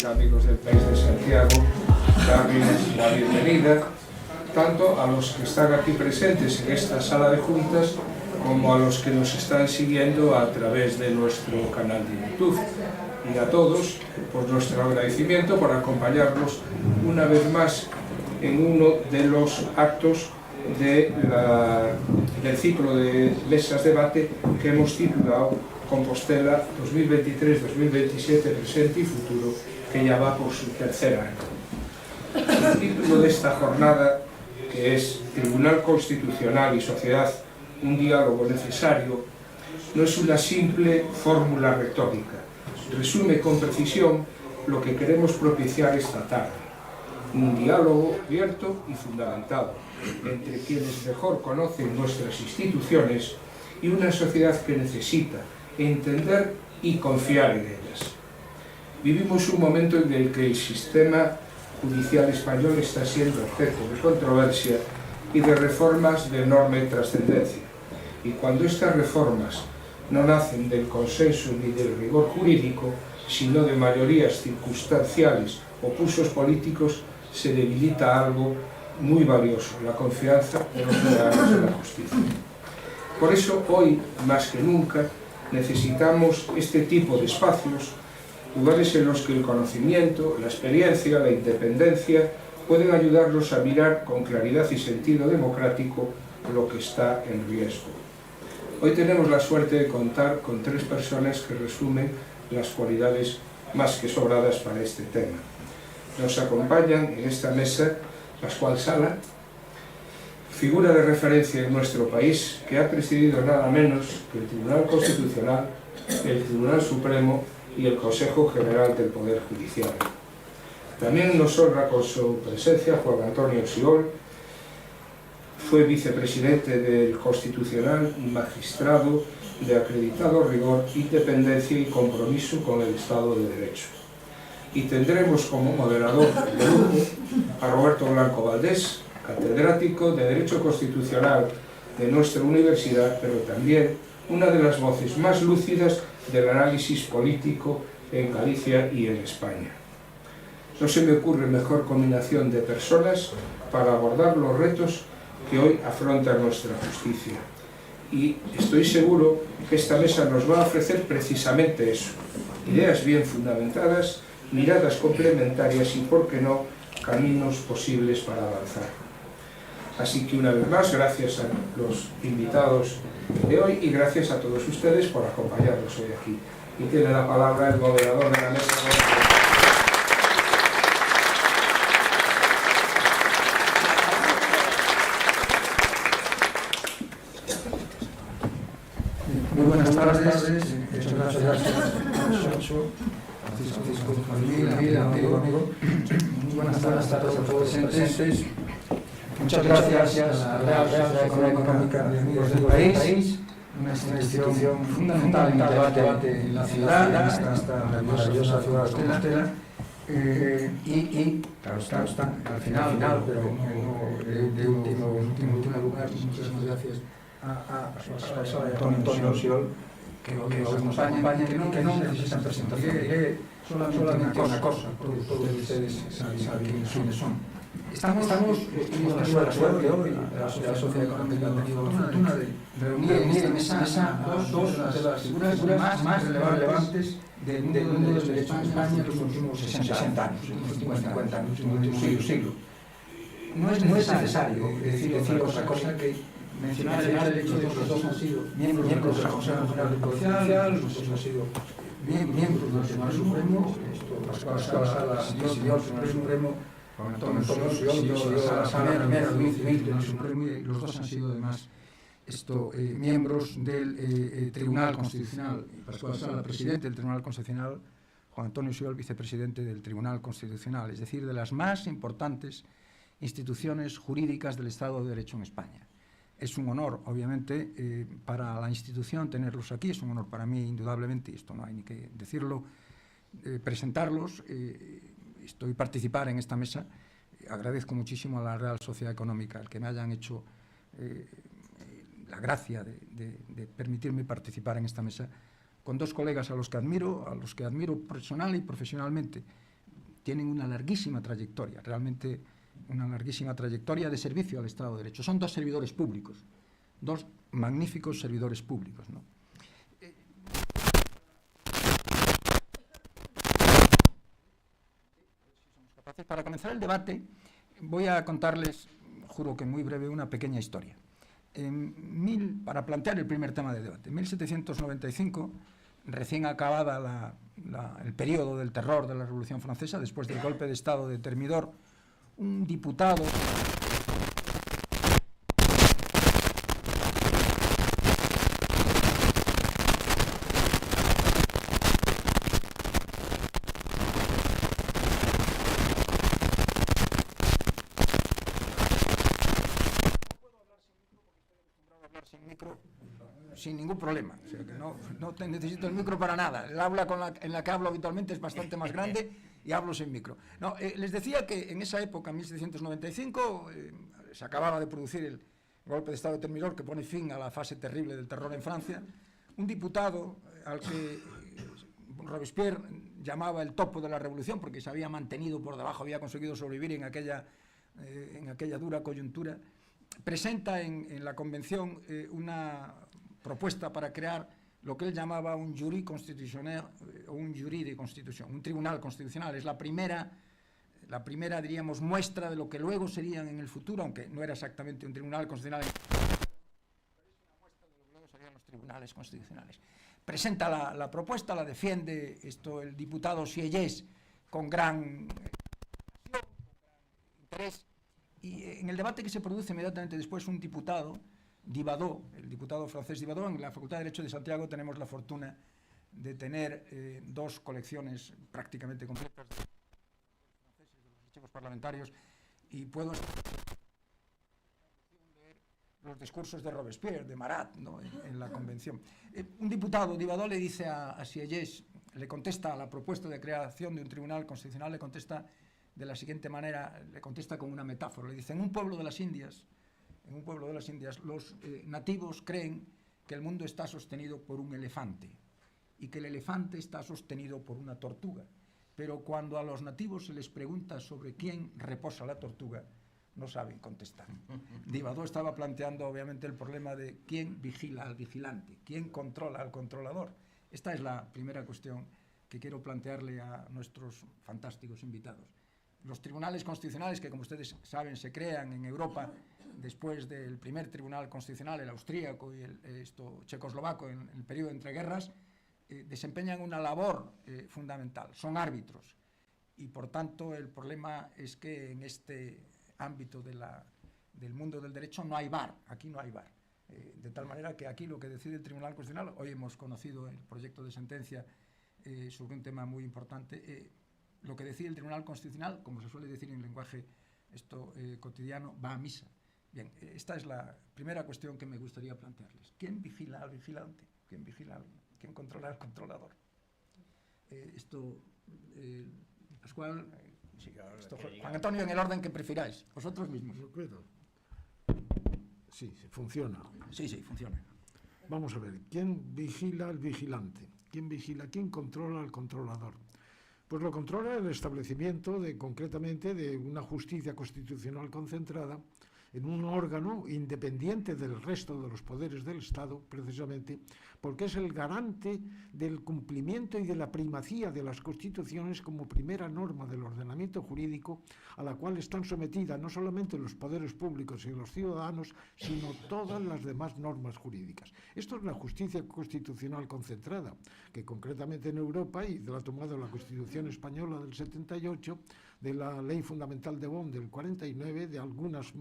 amigos del País de Santiago, darles la bienvenida tanto a los que están aquí presentes en esta sala de juntas como a los que nos están siguiendo a través de nuestro canal de YouTube. Y a todos, pues nuestro agradecimiento por acompañarnos una vez más en uno de los actos del ciclo de mesas de debate que hemos titulado Compostela 2023-2027, presente y futuro, que ya va por su tercer año. El título de esta jornada, que es Tribunal Constitucional y Sociedad, un diálogo necesario, no es una simple fórmula retórica. Resume con precisión lo que queremos propiciar esta tarde: un diálogo abierto y fundamentado entre quienes mejor conocen nuestras instituciones y una sociedad que necesita entender y confiar en ellas. Vivimos un momento en el que el sistema judicial español está siendo objeto de controversia y de reformas de enorme trascendencia. Y cuando estas reformas no nacen del consenso ni del rigor jurídico, sino de mayorías circunstanciales o pulsos políticos, se debilita algo muy valioso: la confianza de los ciudadanos en la justicia. Por eso, hoy, más que nunca, necesitamos este tipo de espacios, lugares en los que el conocimiento, la experiencia, la independencia pueden ayudarnos a mirar con claridad y sentido democrático lo que está en riesgo. Hoy tenemos la suerte de contar con tres personas que resumen las cualidades más que sobradas para este tema. Nos acompañan en esta mesa Pascual Sala, figura de referencia en nuestro país, que ha presidido nada menos que el Tribunal Constitucional, el Tribunal Supremo y el Consejo General del Poder Judicial. También nos honra con su presencia Juan Antonio Xiol. Fue vicepresidente del Constitucional y magistrado de acreditado rigor, independencia y compromiso con el Estado de Derecho. Y tendremos como moderador de grupo a Roberto Blanco Valdés, catedrático de Derecho Constitucional de nuestra universidad, pero también una de las voces más lúcidas del análisis político en Galicia y en España. No se me ocurre mejor combinación de personas para abordar los retos que hoy afronta nuestra justicia. Y estoy seguro que esta mesa nos va a ofrecer precisamente eso: ideas bien fundamentadas, miradas complementarias y, por qué no, caminos posibles para avanzar. Así que una vez más, gracias a los invitados de hoy y gracias a todos ustedes por acompañarnos hoy aquí. Y tiene la palabra el moderador de la mesa. Muy buenas tardes. Muchas gracias, Francisco, amigo. Muy buenas tardes a todos los presentes. Muchas gracias a la Real Sociedad Económica de Amigos del País, una institución fundamental en el debate en la ciudad, en esta maravillosa ciudad de Compostela. Y claro está, al final, pero de último lugar, muchas gracias a Antonio Xiol, que nos acompaña, que no necesitan presentación, solamente una cosa, todos ustedes saben quiénes son. Estamos teniendo la suerte hoy, la Sociedad Económica ha tenido la fortuna de reunir en esa mesa dos de las figuras más relevantes del mundo del derecho en España en los últimos 60 años, en los últimos 50 años, en el último siglo. No es necesario decir otra cosa que mencionar el hecho de que los dos han sido miembros del Consejo General del Poder Judicial, los dos han sido miembros del Tribunal Supremo, Pascual Sala, Dios, Tribunal Supremo, Juan Antonio Xiol, la Sala Primera, Luis Civil, Tribunal Supremo, y los dos han sido además miembros del Tribunal Constitucional. Pascual Sala, presidente del Tribunal Constitucional, Juan Antonio Xiol, vicepresidente del Tribunal Constitucional, es decir, de las más importantes instituciones jurídicas del Estado de Derecho en España. Es un honor, obviamente, para la institución tenerlos aquí, es un honor para mí, indudablemente, y esto no hay ni que decirlo, presentarlos. Estoy participar en esta mesa. Agradezco muchísimo a la Real Sociedad Económica el que me hayan hecho la gracia de permitirme participar en esta mesa con dos colegas a los que admiro personal y profesionalmente, tienen una larguísima trayectoria, realmente una larguísima trayectoria de servicio al Estado de Derecho. Son dos servidores públicos, dos magníficos servidores públicos, ¿no? Para comenzar el debate, voy a contarles, juro que muy breve, una pequeña historia. Para plantear el primer tema de debate, en 1795, recién acabada el periodo del terror de la Revolución Francesa, después del golpe de Estado de Thermidor, un diputado sin ningún problema, o sea que no necesito el micro para nada. El aula en la que hablo habitualmente es bastante más grande y hablo sin micro. No, les decía que en esa época, en 1795, se acababa de producir el golpe de Estado de Thermidor que pone fin a la fase terrible del terror en Francia. Un diputado al que Robespierre llamaba el topo de la revolución, porque se había mantenido por debajo, había conseguido sobrevivir en aquella dura coyuntura, presenta en la convención una propuesta para crear lo que él llamaba un jury constitutionnel o un jury de constitución, un tribunal constitucional. Es la primera, diríamos, muestra de lo que luego serían en el futuro, aunque no era exactamente un tribunal constitucional, pero es una muestra de lo que luego serían los tribunales constitucionales. Presenta la propuesta, la defiende el diputado Sieyès con gran interés, y en el debate que se produce inmediatamente después, un diputado, Dibadot, el diputado francés Dibadot, en la Facultad de Derecho de Santiago tenemos la fortuna de tener dos colecciones prácticamente completas de los archivos parlamentarios, y puedo leer los discursos de Robespierre, de Marat, ¿no?, en la convención. Un diputado, Dibadot, le dice a Sieyès, le contesta a la propuesta de creación de un tribunal constitucional, le contesta de la siguiente manera, le contesta con una metáfora. Le dice: en un pueblo de las Indias, los nativos creen que el mundo está sostenido por un elefante y que el elefante está sostenido por una tortuga. Pero cuando a los nativos se les pregunta sobre quién reposa la tortuga, no saben contestar. Dibadot estaba planteando, obviamente, el problema de quién vigila al vigilante, quién controla al controlador. Esta es la primera cuestión que quiero plantearle a nuestros fantásticos invitados. Los tribunales constitucionales, que como ustedes saben se crean en Europa después del primer tribunal constitucional, el austríaco y el checoslovaco, en el periodo entre guerras, desempeñan una labor fundamental, son árbitros, y por tanto el problema es que en este ámbito del mundo del derecho no hay VAR, aquí no hay VAR, de tal manera que aquí lo que decide el Tribunal Constitucional, hoy hemos conocido el proyecto de sentencia sobre un tema muy importante, lo que decide el Tribunal Constitucional, como se suele decir en lenguaje cotidiano, va a misa. Bien, esta es la primera cuestión que me gustaría plantearles. ¿Quién vigila al vigilante? ¿Quién controla al controlador? Pascual, Juan Antonio, en el orden que prefiráis, vosotros mismos. Sí, funciona. Sí, funciona. Vamos a ver, ¿quién vigila al vigilante? ¿Quién controla al controlador? Pues lo controla el establecimiento concretamente de una justicia constitucional concentrada en un órgano independiente del resto de los poderes del Estado, precisamente porque es el garante del cumplimiento y de la primacía de las constituciones como primera norma del ordenamiento jurídico, a la cual están sometidas no solamente los poderes públicos y los ciudadanos, sino todas las demás normas jurídicas. Esto es la justicia constitucional concentrada, que concretamente en Europa, y de la tomada de la Constitución española del 78, de la Ley Fundamental de Bonn del 49, de algunos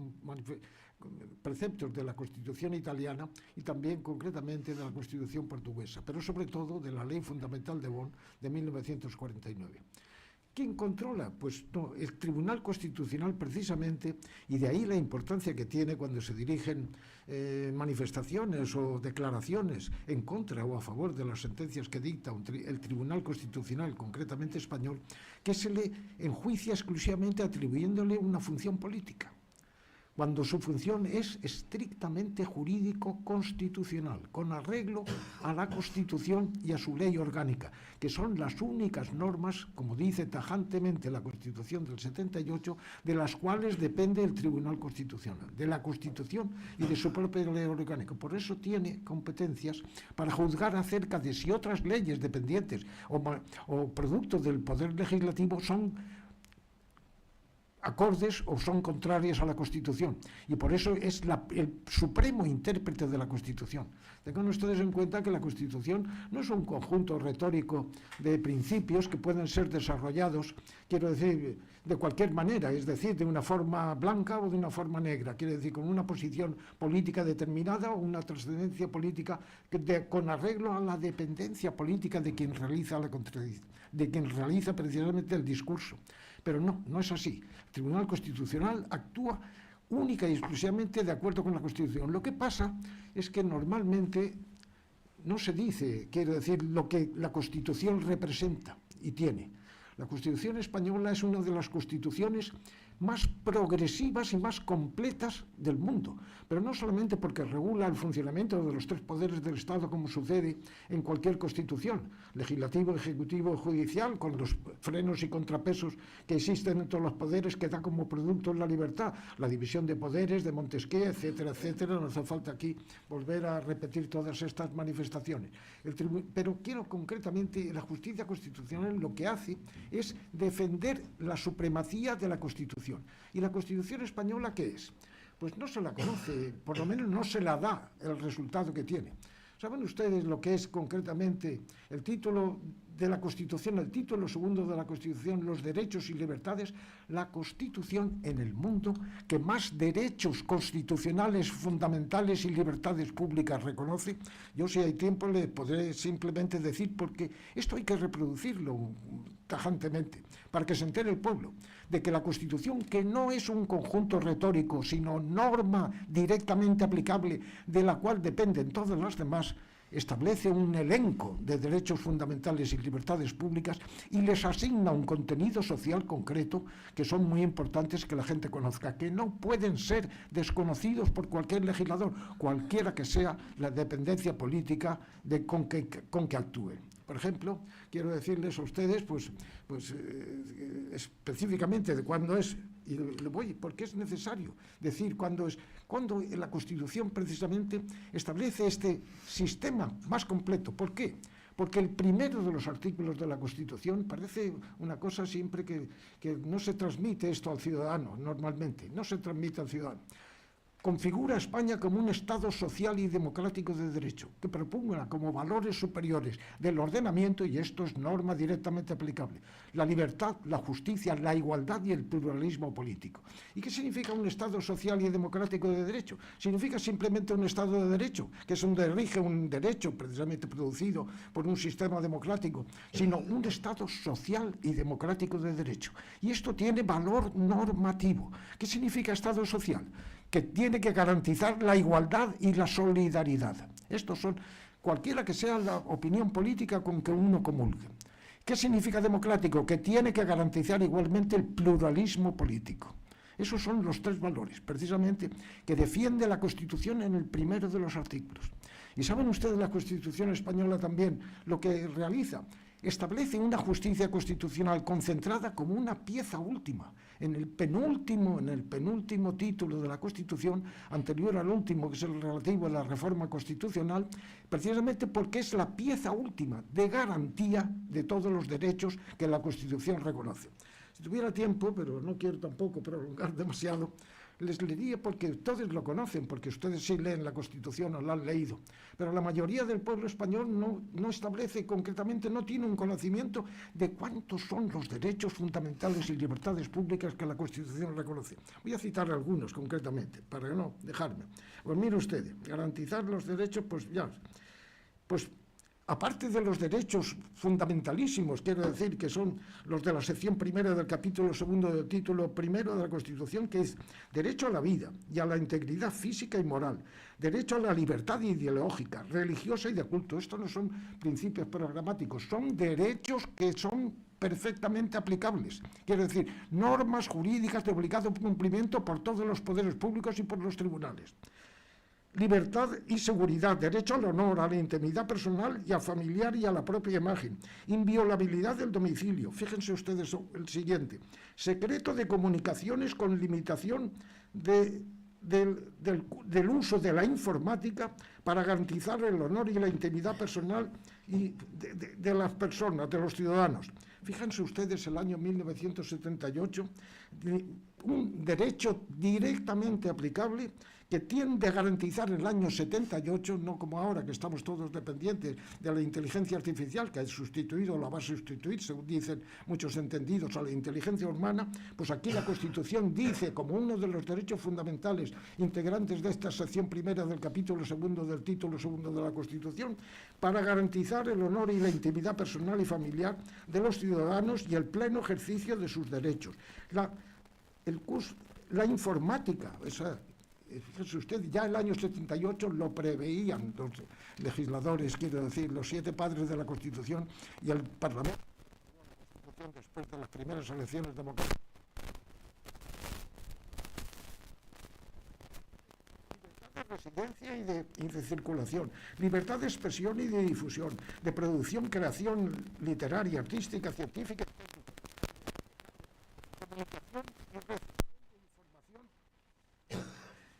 preceptos de la Constitución italiana y también concretamente de la Constitución portuguesa, pero sobre todo de la Ley Fundamental de Bonn de 1949. ¿Quién controla? Pues no, el Tribunal Constitucional precisamente, y de ahí la importancia que tiene cuando se dirigen manifestaciones o declaraciones en contra o a favor de las sentencias que dicta el Tribunal Constitucional, concretamente español, que se le enjuicia exclusivamente atribuyéndole una función política. cuando su función es estrictamente jurídico-constitucional, con arreglo a la Constitución y a su ley orgánica, que son las únicas normas, como dice tajantemente la Constitución del 78, de las cuales depende el Tribunal Constitucional, de la Constitución y de su propia ley orgánica. Por eso tiene competencias para juzgar acerca de si otras leyes dependientes o producto del Poder Legislativo son acordes o son contrarias a la Constitución, y por eso es el supremo intérprete de la Constitución. Tengan ustedes en cuenta que la Constitución no es un conjunto retórico de principios que pueden ser desarrollados, quiero decir, de cualquier manera, es decir, de una forma blanca o de una forma negra, quiere decir, con una posición política determinada o una trascendencia política con arreglo a la dependencia política de quien realiza precisamente el discurso. Pero no es así. El Tribunal Constitucional actúa única y exclusivamente de acuerdo con la Constitución. Lo que pasa es que normalmente no se dice, quiero decir, lo que la Constitución representa y tiene. La Constitución española es una de las constituciones más progresivas y más completas del mundo, pero no solamente porque regula el funcionamiento de los tres poderes del Estado, como sucede en cualquier constitución, legislativo, ejecutivo y judicial, con los frenos y contrapesos que existen en todos los poderes, que da como producto la libertad, la división de poderes, de Montesquieu, etcétera, etcétera. No hace falta aquí volver a repetir todas estas manifestaciones. Pero quiero concretamente, la justicia constitucional lo que hace es defender la supremacía de la Constitución. ¿Y la Constitución española qué es? Pues no se la conoce, por lo menos no se la da el resultado que tiene. ¿Saben ustedes lo que es concretamente el título de la Constitución, el título segundo de la Constitución, los derechos y libertades? La Constitución en el mundo que más derechos constitucionales fundamentales y libertades públicas reconoce. Yo, si hay tiempo, le podré simplemente decir, porque esto hay que reproducirlo tajantemente, para que se entere el pueblo, de que la Constitución, que no es un conjunto retórico, sino norma directamente aplicable, de la cual dependen todas las demás, establece un elenco de derechos fundamentales y libertades públicas y les asigna un contenido social concreto que son muy importantes que la gente conozca, que no pueden ser desconocidos por cualquier legislador, cualquiera que sea la dependencia política con que actúe. Por ejemplo, quiero decirles a ustedes, específicamente de cuándo es, y le voy, porque es necesario decir cuándo es, cuando la Constitución precisamente establece este sistema más completo. ¿Por qué? Porque el primero de los artículos de la Constitución parece una cosa siempre que no se transmite esto al ciudadano, normalmente, no se transmite al ciudadano. Configura a España como un Estado social y democrático de derecho, que propugna como valores superiores del ordenamiento, y esto es norma directamente aplicable, la libertad, la justicia, la igualdad y el pluralismo político. ¿Y qué significa un Estado social y democrático de derecho? Significa simplemente un Estado de derecho, que es donde rige un derecho precisamente producido por un sistema democrático, sino un Estado social y democrático de derecho. Y esto tiene valor normativo. ¿Qué significa Estado social? Que tiene que garantizar la igualdad y la solidaridad. Estos son, cualquiera que sea la opinión política con que uno comulgue. ¿Qué significa democrático? Que tiene que garantizar igualmente el pluralismo político. Esos son los tres valores, precisamente, que defiende la Constitución en el primero de los artículos. Y saben ustedes, la Constitución española también lo que realiza. Establece una justicia constitucional concentrada como una pieza última, en el penúltimo título de la Constitución, anterior al último, que es el relativo a la reforma constitucional, precisamente porque es la pieza última de garantía de todos los derechos que la Constitución reconoce. Si tuviera tiempo, pero no quiero tampoco prolongar demasiado, les leería, porque todos lo conocen, porque ustedes sí leen la Constitución o la han leído, pero la mayoría del pueblo español no establece concretamente, no tiene un conocimiento de cuántos son los derechos fundamentales y libertades públicas que la Constitución reconoce. Voy a citar algunos concretamente, para no dejarme. Pues mire usted, garantizar los derechos, aparte de los derechos fundamentalísimos, quiero decir, que son los de la sección primera del capítulo segundo del título primero de la Constitución, que es derecho a la vida y a la integridad física y moral, derecho a la libertad ideológica, religiosa y de culto. Estos no son principios programáticos, son derechos que son perfectamente aplicables. Quiero decir, normas jurídicas de obligado cumplimiento por todos los poderes públicos y por los tribunales. Libertad y seguridad, derecho al honor, a la intimidad personal y a familiar y a la propia imagen. Inviolabilidad del domicilio. Fíjense ustedes el siguiente. Secreto de comunicaciones con limitación del uso de la informática para garantizar el honor y la intimidad personal y de las personas, de los ciudadanos. Fíjense ustedes el año 1978, un derecho directamente aplicable que tiende a garantizar el año 78, no como ahora que estamos todos dependientes de la inteligencia artificial, que ha sustituido, la va a sustituir, según dicen muchos entendidos, a la inteligencia humana. Pues aquí la Constitución dice, como uno de los derechos fundamentales integrantes de esta sección primera del capítulo segundo del título segundo de la Constitución, para garantizar el honor y la intimidad personal y familiar de los ciudadanos y el pleno ejercicio de sus derechos. La informática, fíjense usted, ya el año 78 lo preveían los legisladores, quiero decir, los 7 padres de la Constitución y el Parlamento, después de las primeras elecciones democráticas. Libertad de residencia y de circulación, libertad de expresión y de difusión, de producción, creación literaria, artística, científica, comunicación y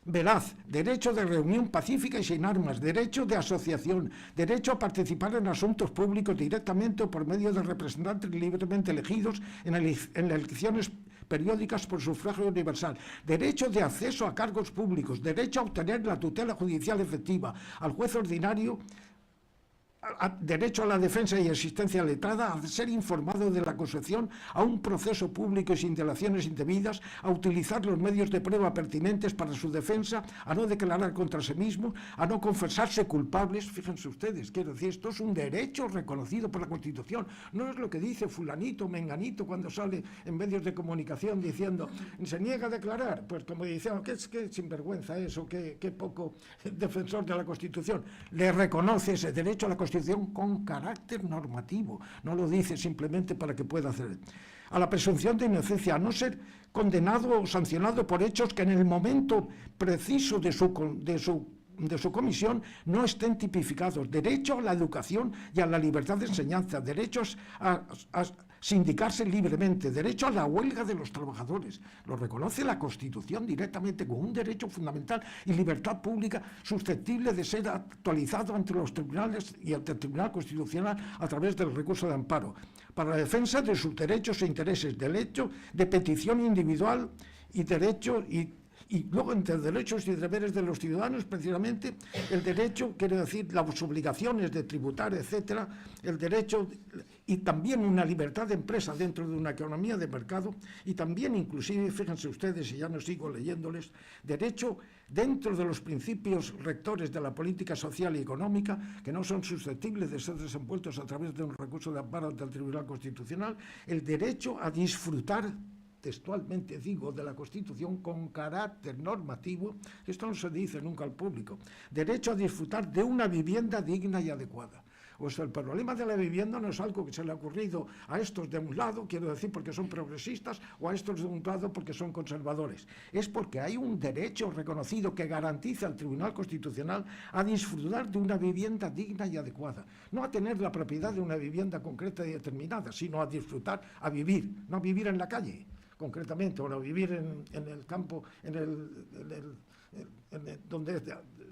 veraz, derecho de reunión pacífica y sin armas, derecho de asociación, derecho a participar en asuntos públicos directamente o por medio de representantes libremente elegidos en elecciones periódicas por sufragio universal, derecho de acceso a cargos públicos, derecho a obtener la tutela judicial efectiva, al juez ordinario, derecho a la defensa y asistencia letrada, a ser informado de la acusación, a un proceso público y sin delaciones indebidas, a utilizar los medios de prueba pertinentes para su defensa, a no declarar contra sí mismo, a no confesarse culpables. Fíjense ustedes, quiero decir, esto es un derecho reconocido por la Constitución, no es lo que dice fulanito, menganito cuando sale en medios de comunicación diciendo, se niega a declarar, pues como dicen, qué sinvergüenza eso, qué poco defensor de la Constitución. Le reconoce ese derecho a la Constitución con carácter normativo, no lo dice simplemente para que pueda hacer. A la presunción de inocencia, a no ser condenado o sancionado por hechos que en el momento preciso de su comisión no estén tipificados, derecho a la educación y a la libertad de enseñanza, derechos a sindicarse libremente, derecho a la huelga de los trabajadores. Lo reconoce la Constitución directamente como un derecho fundamental y libertad pública susceptible de ser actualizado ante los tribunales y ante el Tribunal Constitucional a través del recurso de amparo, para la defensa de sus derechos e intereses, derecho de petición individual y derecho y luego entre derechos y deberes de los ciudadanos, precisamente el derecho, quiero decir, las obligaciones de tributar, etcétera, el derecho y también una libertad de empresa dentro de una economía de mercado y también inclusive, fíjense ustedes, y ya no sigo leyéndoles, derecho dentro de los principios rectores de la política social y económica que no son susceptibles de ser desenvueltos a través de un recurso de amparo ante el Tribunal Constitucional, el derecho a disfrutar, textualmente digo, de la Constitución con carácter normativo, esto no se dice nunca al público, derecho a disfrutar de una vivienda digna y adecuada. O sea, el problema de la vivienda no es algo que se le ha ocurrido a estos de un lado, quiero decir, porque son progresistas, o a estos de un lado porque son conservadores. Es porque hay un derecho reconocido que garantiza al Tribunal Constitucional a disfrutar de una vivienda digna y adecuada. No a tener la propiedad de una vivienda concreta y determinada, sino a disfrutar, a vivir, no a vivir en la calle, concretamente, o a vivir en el campo, donde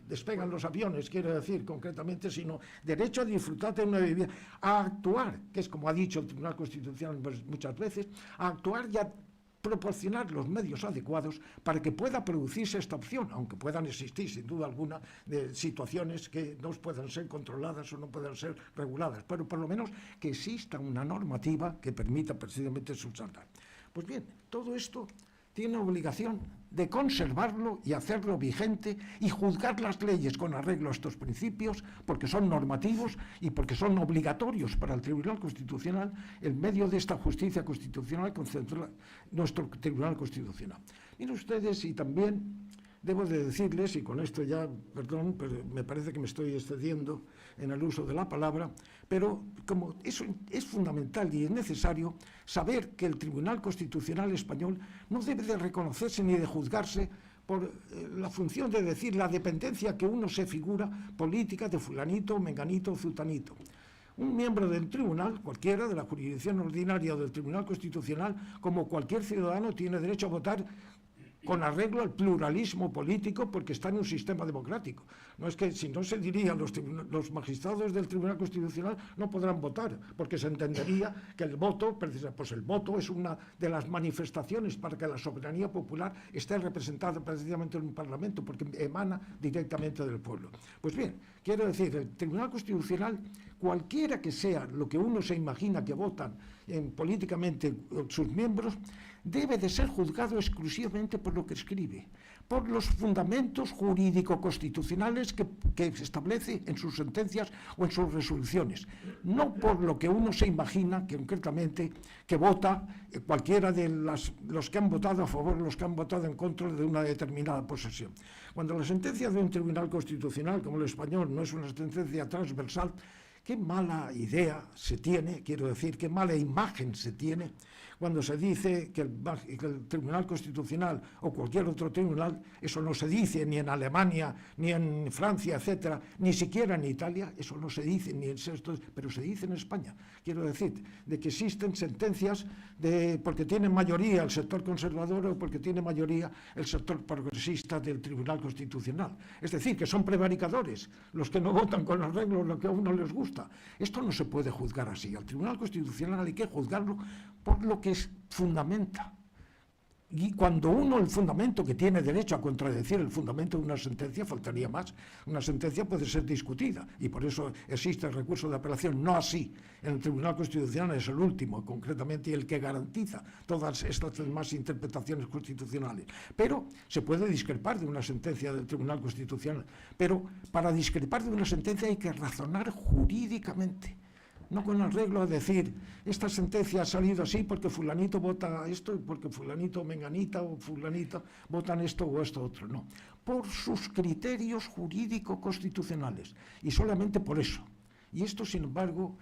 despegan los aviones, quiero decir, concretamente, sino derecho a disfrutar de una vivienda, a actuar, que es como ha dicho el Tribunal Constitucional muchas veces, a actuar y a proporcionar los medios adecuados para que pueda producirse esta opción, aunque puedan existir, sin duda alguna, de situaciones que no puedan ser controladas o no puedan ser reguladas, pero por lo menos que exista una normativa que permita precisamente subsanar. Pues bien, todo esto tiene obligación de conservarlo y hacerlo vigente y juzgar las leyes con arreglo a estos principios porque son normativos y porque son obligatorios para el Tribunal Constitucional en medio de esta justicia constitucional que concentra nuestro Tribunal Constitucional. Miren ustedes, y también debo de decirles, y con esto ya, perdón, pero me parece que me estoy excediendo en el uso de la palabra, pero como eso es fundamental y es necesario saber que el Tribunal Constitucional Español no debe de reconocerse ni de juzgarse por la función de decir la dependencia que uno se figura política de fulanito, menganito o zutanito. Un miembro del tribunal, cualquiera de la jurisdicción ordinaria del Tribunal Constitucional, como cualquier ciudadano, tiene derecho a votar con arreglo al pluralismo político, porque está en un sistema democrático. No es que, si no se diría, los magistrados del Tribunal Constitucional no podrán votar, porque se entendería que el voto, pues el voto es una de las manifestaciones para que la soberanía popular esté representada precisamente en un parlamento, porque emana directamente del pueblo. Pues bien, quiero decir, el Tribunal Constitucional, cualquiera que sea lo que uno se imagina que votan políticamente sus miembros, debe de ser juzgado exclusivamente por lo que escribe, por los fundamentos jurídico-constitucionales que establece en sus sentencias o en sus resoluciones, no por lo que uno se imagina que concretamente que vota cualquiera de los que han votado a favor, los que han votado en contra de una determinada posesión. Cuando la sentencia de un tribunal constitucional como el español no es una sentencia transversal, qué mala idea se tiene, quiero decir, qué mala imagen se tiene cuando se dice que el Tribunal Constitucional o cualquier otro tribunal, eso no se dice ni en Alemania, ni en Francia, etcétera, ni siquiera en Italia, eso no se dice ni en sexto, pero se dice en España. Quiero decir, de que existen sentencias porque tiene mayoría el sector conservador o porque tiene mayoría el sector progresista del Tribunal Constitucional. Es decir, que son prevaricadores los que no votan con arreglo lo que a uno les gusta. Esto no se puede juzgar así. Al Tribunal Constitucional hay que juzgarlo por lo que fundamenta. Y cuando uno, el fundamento que tiene derecho a contradecir el fundamento de una sentencia, faltaría más. Una sentencia puede ser discutida y por eso existe el recurso de apelación, no así. En el Tribunal Constitucional es el último, concretamente el que garantiza todas estas demás interpretaciones constitucionales. Pero se puede discrepar de una sentencia del Tribunal Constitucional. Pero para discrepar de una sentencia hay que razonar jurídicamente. No con arreglo a decir, esta sentencia ha salido así porque fulanito vota esto y porque fulanito, menganita o fulanita votan esto o esto otro. No, por sus criterios jurídico-constitucionales y solamente por eso. Y esto, sin embargo,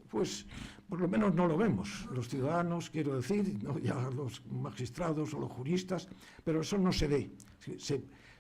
pues por lo menos no lo vemos. Los ciudadanos, quiero decir, no ya los magistrados o los juristas, pero eso no se ve.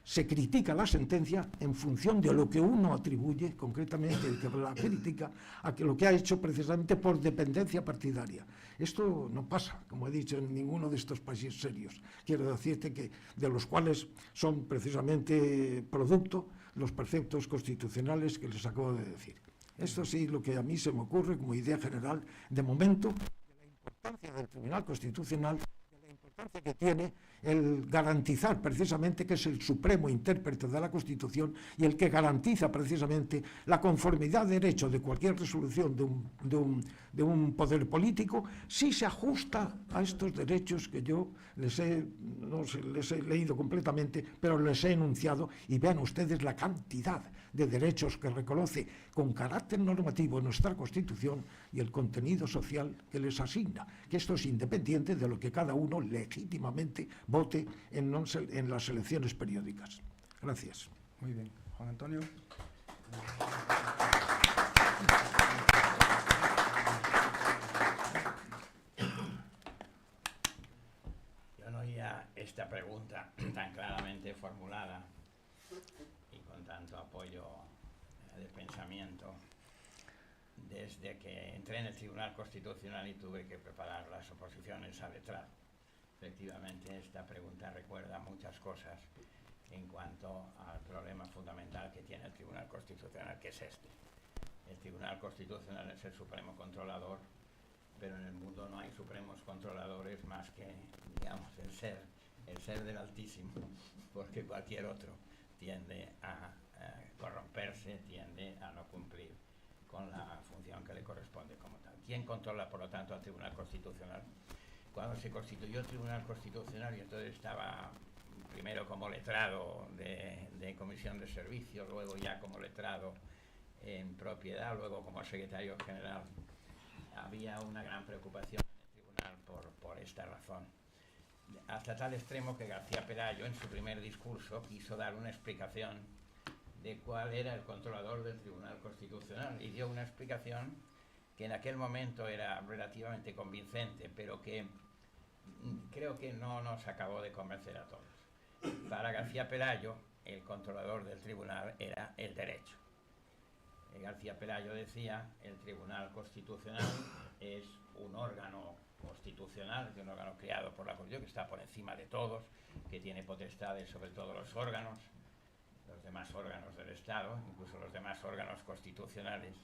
Se critica la sentencia en función de lo que uno atribuye, concretamente el que la critica, a que lo que ha hecho precisamente por dependencia partidaria. Esto no pasa, como he dicho, en ninguno de estos países serios. Quiero decirte que de los cuales son precisamente producto los preceptos constitucionales que les acabo de decir. Esto sí, lo que a mí se me ocurre como idea general, de momento, de la importancia del Tribunal Constitucional, de la importancia que tiene el garantizar precisamente que es el supremo intérprete de la Constitución y el que garantiza precisamente la conformidad de derecho de cualquier resolución de un poder político, si se ajusta a estos derechos que yo les he leído completamente, pero les he enunciado, y vean ustedes la cantidad de derechos que reconoce con carácter normativo nuestra Constitución y el contenido social que les asigna, que esto es independiente de lo que cada uno legítimamente vote en las elecciones periódicas. Gracias. Muy bien. Juan Antonio. Yo no oía esta pregunta tan claramente formulada y con tanto apoyo de pensamiento desde que entré en el Tribunal Constitucional y tuve que preparar las oposiciones a letrado. Efectivamente, esta pregunta recuerda muchas cosas en cuanto al problema fundamental que tiene el Tribunal Constitucional, que es este. El Tribunal Constitucional es el supremo controlador, pero en el mundo no hay supremos controladores más que, digamos, el ser del Altísimo, porque cualquier otro tiende a corromperse, tiende a no cumplir con la función que le corresponde como tal. ¿Quién controla, por lo tanto, al Tribunal Constitucional? Cuando se constituyó el Tribunal Constitucional, y entonces estaba primero como letrado de Comisión de Servicios, luego ya como letrado en propiedad, luego como secretario general, había una gran preocupación en el Tribunal por esta razón. hasta tal extremo que García Pelayo en su primer discurso quiso dar una explicación de cuál era el controlador del Tribunal Constitucional, y dio una explicación que en aquel momento era relativamente convincente, pero que creo que no nos acabó de convencer a todos. Para García Pelayo, el controlador del tribunal era el derecho. García Pelayo decía: el Tribunal Constitucional es un órgano constitucional, es un órgano creado por la Constitución, que está por encima de todos, que tiene potestades sobre todos los órganos, los demás órganos del Estado, incluso los demás órganos constitucionales,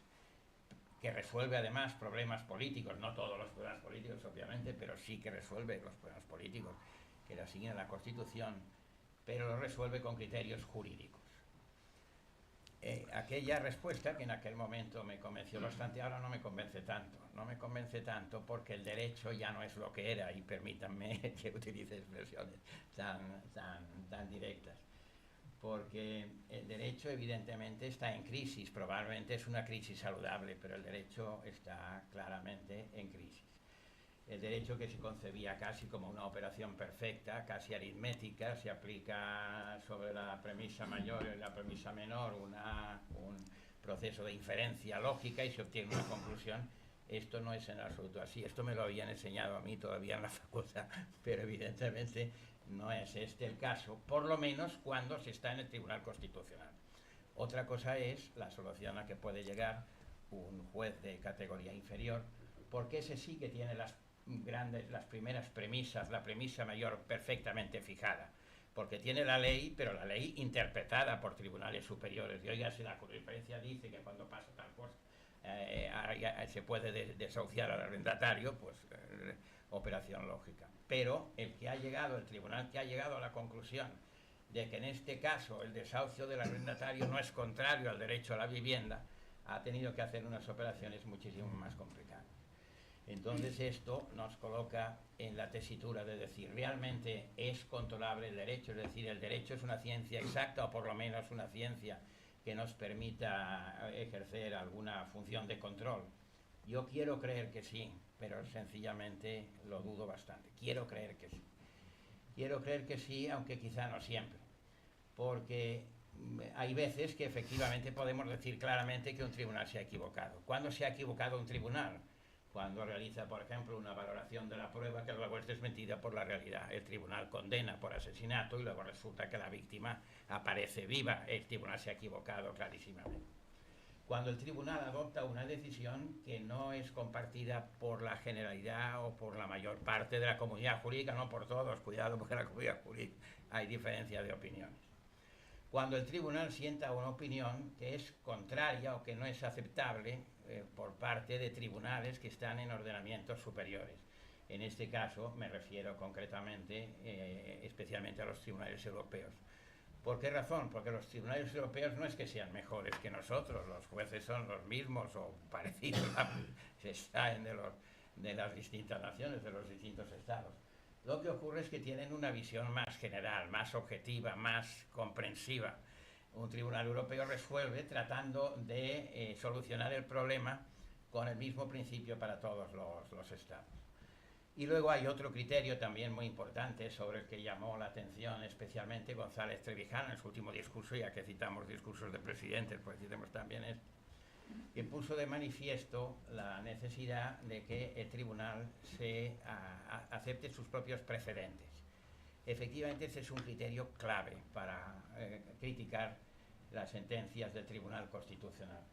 que resuelve además problemas políticos, no todos los problemas políticos obviamente, pero sí que resuelve los problemas políticos que le asigna la Constitución, pero lo resuelve con criterios jurídicos. Aquella respuesta, que en aquel momento me convenció bastante, ahora no me convence tanto porque el derecho ya no es lo que era, y permítanme que utilice expresiones tan directas, porque el derecho evidentemente está en crisis, probablemente es una crisis saludable, pero el derecho está claramente en crisis. El derecho, que se concebía casi como una operación perfecta, casi aritmética, se aplica sobre la premisa mayor y la premisa menor un proceso de inferencia lógica y se obtiene una conclusión. Esto no es en absoluto así. Esto me lo habían enseñado a mí todavía en la facultad, pero evidentemente no es este el caso, por lo menos cuando se está en el Tribunal Constitucional. Otra cosa es la solución a que puede llegar un juez de categoría inferior, porque ese sí que tiene las primeras premisas, la premisa mayor perfectamente fijada, porque tiene la ley, pero la ley interpretada por tribunales superiores. Y oiga, si la jurisprudencia dice que cuando pasa tal cosa se puede desahuciar al arrendatario, pues operación lógica. Pero el tribunal que ha llegado a la conclusión de que en este caso el desahucio del arrendatario no es contrario al derecho a la vivienda, ha tenido que hacer unas operaciones muchísimo más complicadas. Entonces esto nos coloca en la tesitura de decir: ¿realmente es controlable el derecho? Es decir, ¿el derecho es una ciencia exacta, o por lo menos una ciencia que nos permita ejercer alguna función de control? Yo quiero creer que sí, pero sencillamente lo dudo bastante. Quiero creer que sí. Quiero creer que sí, aunque quizá no siempre. Porque hay veces que efectivamente podemos decir claramente que un tribunal se ha equivocado. ¿Cuándo se ha equivocado un tribunal? Cuando realiza, por ejemplo, una valoración de la prueba que luego es desmentida por la realidad. El tribunal condena por asesinato y luego resulta que la víctima aparece viva. El tribunal se ha equivocado clarísimamente. Cuando el tribunal adopta una decisión que no es compartida por la generalidad o por la mayor parte de la comunidad jurídica, no por todos, cuidado, porque en la comunidad jurídica hay diferencia de opiniones. Cuando el tribunal sienta una opinión que es contraria o que no es aceptable por parte de tribunales que están en ordenamientos superiores. En este caso me refiero concretamente, especialmente a los tribunales europeos. ¿Por qué razón? Porque los tribunales europeos no es que sean mejores que nosotros, los jueces son los mismos o parecidos, se extraen de las distintas naciones, de los distintos estados. Lo que ocurre es que tienen una visión más general, más objetiva, más comprensiva. Un tribunal europeo resuelve tratando de solucionar el problema con el mismo principio para todos los estados. Y luego hay otro criterio también muy importante sobre el que llamó la atención especialmente González Trevijano en su último discurso, ya que citamos discursos de presidentes, pues citemos también esto, que puso de manifiesto la necesidad de que el tribunal acepte sus propios precedentes. Efectivamente, ese es un criterio clave para criticar las sentencias del Tribunal Constitucional,